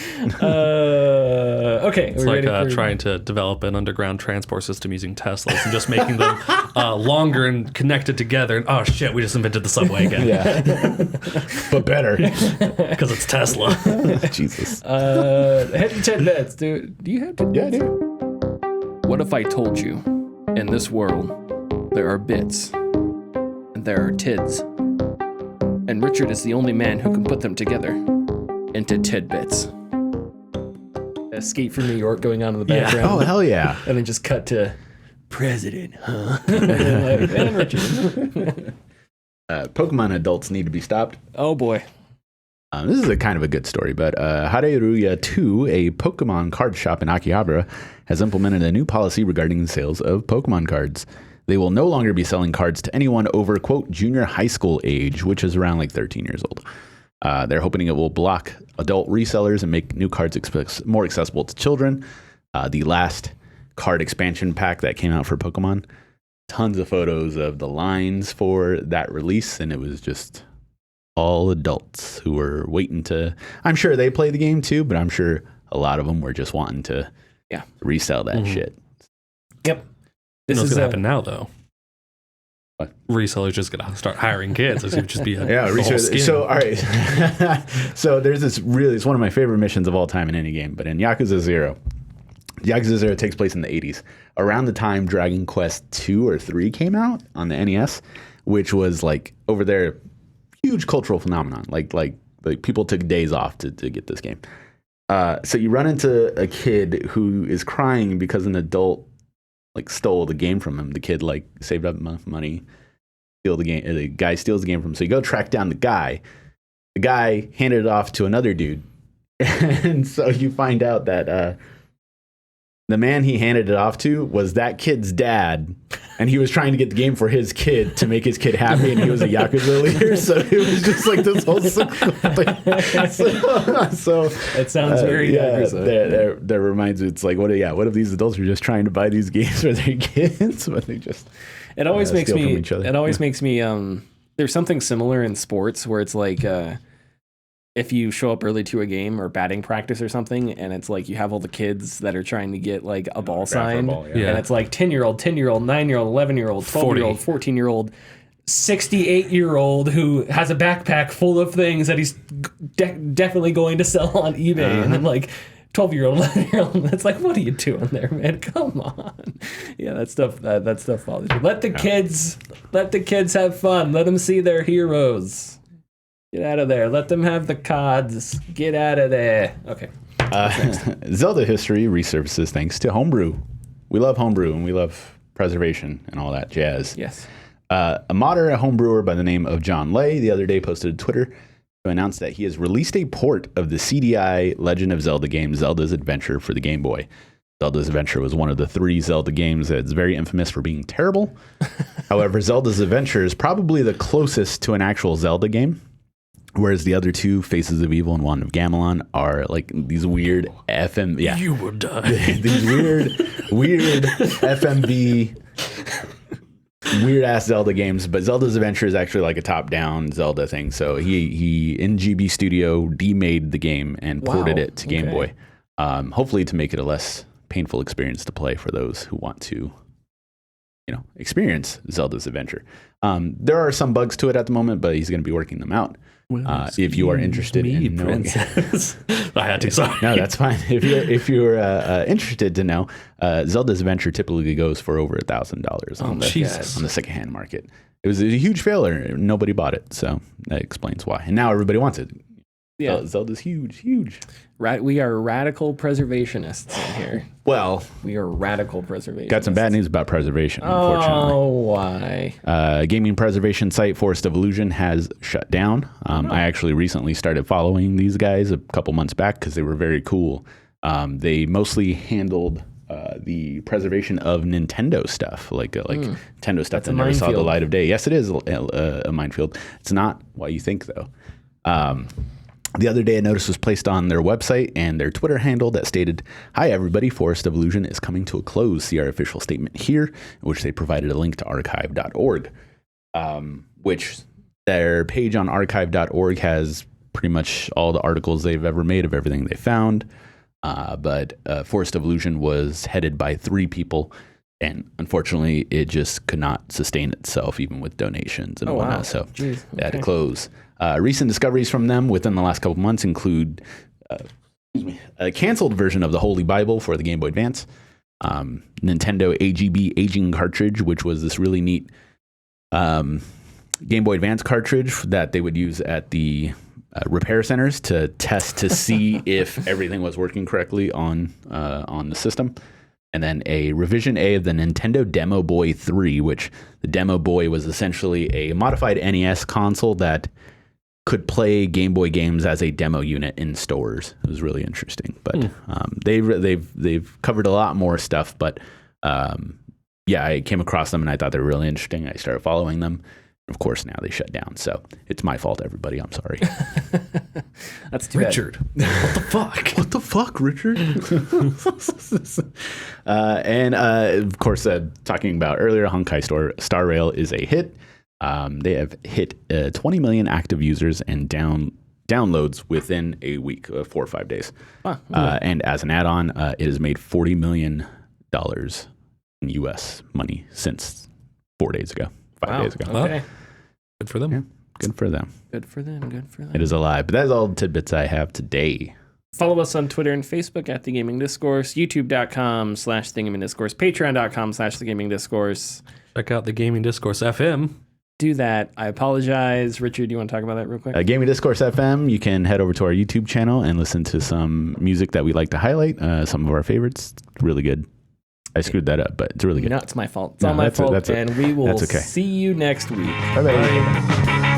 Okay. It's like trying to develop an underground transport system using Teslas and just making them longer and connected together. And oh shit, we just invented the subway again. But better. Because it's Tesla. Jesus. Head to Tidbits, dude. Do you have Tidbits? Yeah, I do. What if I told you, in this world, there are bits, and there are tids, and Richard is the only man who can put them together into tidbits. Escape from New York going on in the background. Oh, hell yeah. And then just cut to President, huh? and Richard. Pokemon adults need to be stopped. Oh, boy. This is a kind of a good story, but Hareruya 2, a Pokemon card shop in Akihabara, has implemented a new policy regarding the sales of Pokemon cards. They will no longer be selling cards to anyone over, quote, junior high school age, which is around like 13 years old. They're hoping it will block adult resellers and make new cards more accessible to children. The last card expansion pack that came out for Pokemon, tons of photos of the lines for that release, and it was just all adults who were waiting to, I'm sure they play the game too, but I'm sure a lot of them were just wanting to resell that shit. Yep. This is going to happen now, though. Resellers just gonna start hiring kids. It would just be research. So all right, so there's this it's one of my favorite missions of all time in any game. But in Yakuza 0 takes place in the 80s, around the time Dragon Quest 2 or 3 came out on the NES, which was like over there, huge cultural phenomenon. Like people took days off to get this game. So you run into a kid who is crying because an adult like stole the game from him. The kid like saved up enough money, steal the game. The guy steals the game from him. So you go track down the guy. The guy handed it off to another dude, and so you find out that the man he handed it off to was that kid's dad, and he was trying to get the game for his kid to make his kid happy, and he was a Yakuza leader, so it was just like this whole thing. So it sounds very Yakuza. That reminds me, it's like, what if these adults were just trying to buy these games for their kids, but they just it always makes me there's something similar in sports where it's like if you show up early to a game or batting practice or something, and it's like you have all the kids that are trying to get like a ball signed, and it's like 10-year-old, 10-year-old, 9-year-old, 11-year-old, 12-year-old, 14-year-old, 68-year-old who has a backpack full of things that he's definitely going to sell on eBay, and then like 12-year-old, 11-year-old. It's like, what are you doing there, man? Come on. Yeah, that stuff bothers me. Let the kids have fun. Let them see their heroes. Get out of there. Let them have the CODs. Get out of there. Okay. Zelda history resurfaces thanks to homebrew. We love homebrew and we love preservation and all that jazz. Yes. A modder, a homebrewer by the name of John Lay, the other day posted to Twitter to announce that he has released a port of the CDI Legend of Zelda game, Zelda's Adventure, for the Game Boy. Zelda's Adventure was one of the 3 Zelda games that's very infamous for being terrible. However, Zelda's Adventure is probably the closest to an actual Zelda game. Whereas the other 2, Faces of Evil and Wand of Gamelon, are like these weird FM. Yeah, you would die. These weird FMV, weird ass Zelda games. But Zelda's Adventure is actually like a top down Zelda thing. So he in GB Studio demade the game and ported it to Game Boy, hopefully to make it a less painful experience to play for those who want to, experience Zelda's Adventure. There are some bugs to it at the moment, but he's going to be working them out. If you are interested in knowing, I had to. Sorry. No, that's fine. If you're interested to know, Zelda's Adventure typically goes for over $1,000 on the secondhand market. It was a huge failure. Nobody bought it, so that explains why. And now everybody wants it. Yeah, Zelda's huge. Right, we are radical preservationists in here. Well, we are radical preservationists. Got some bad news about preservation, unfortunately. Oh, why? Gaming preservation site Forest of Illusion has shut down. I actually recently started following these guys a couple months back because they were very cool. They mostly handled the preservation of Nintendo stuff, like Nintendo stuff that never saw the light of day. Yes, it is a minefield. It's not what you think, though. The other day, a notice was placed on their website and their Twitter handle that stated, "Hi, everybody. Forest of Illusion is coming to a close. See our official statement here," in which they provided a link to archive.org, which their page on archive.org has pretty much all the articles they've ever made of everything they found. But Forest of Illusion was headed by 3 people, and unfortunately, it just could not sustain itself, even with donations and whatnot. Wow. So they had to close. Recent discoveries from them within the last couple months include a canceled version of the Holy Bible for the Game Boy Advance, Nintendo AGB aging cartridge, which was this really neat Game Boy Advance cartridge that they would use at the repair centers to test to see if everything was working correctly on the system. And then a revision A of the Nintendo Demo Boy 3, which the Demo Boy was essentially a modified NES console that could play Game Boy games as a demo unit in stores. It was really interesting. But they've covered a lot more stuff. But I came across them and I thought they were really interesting. I started following them. Of course, now they shut down. So it's my fault, everybody. I'm sorry. That's too Richard. What the fuck? What the fuck, Richard? And of course, talking about earlier, Honkai Star Rail is a hit. They have hit 20 million active users and downloads within a week, 4 or 5 days. And as an add-on, it has made $40 million in U.S. money since 4 days ago. 5 days ago. Okay. Good for them. Yeah. Good for them. Good for them. Good for them. It is alive. But that's all the tidbits I have today. Follow us on Twitter and Facebook at The Gaming Discourse, youtube.com/TheGamingDiscourse, patreon.com/TheGamingDiscourse. Check out the Gaming Discourse FM. Do that. I apologize. Richard, do you want to talk about that real quick? Gaming Discourse FM, you can head over to our YouTube channel and listen to some music that we like to highlight, some of our favorites. Really good. I screwed that up, but it's really good. No, it's my fault. It's all my fault. And we will see you next week. Bye-bye.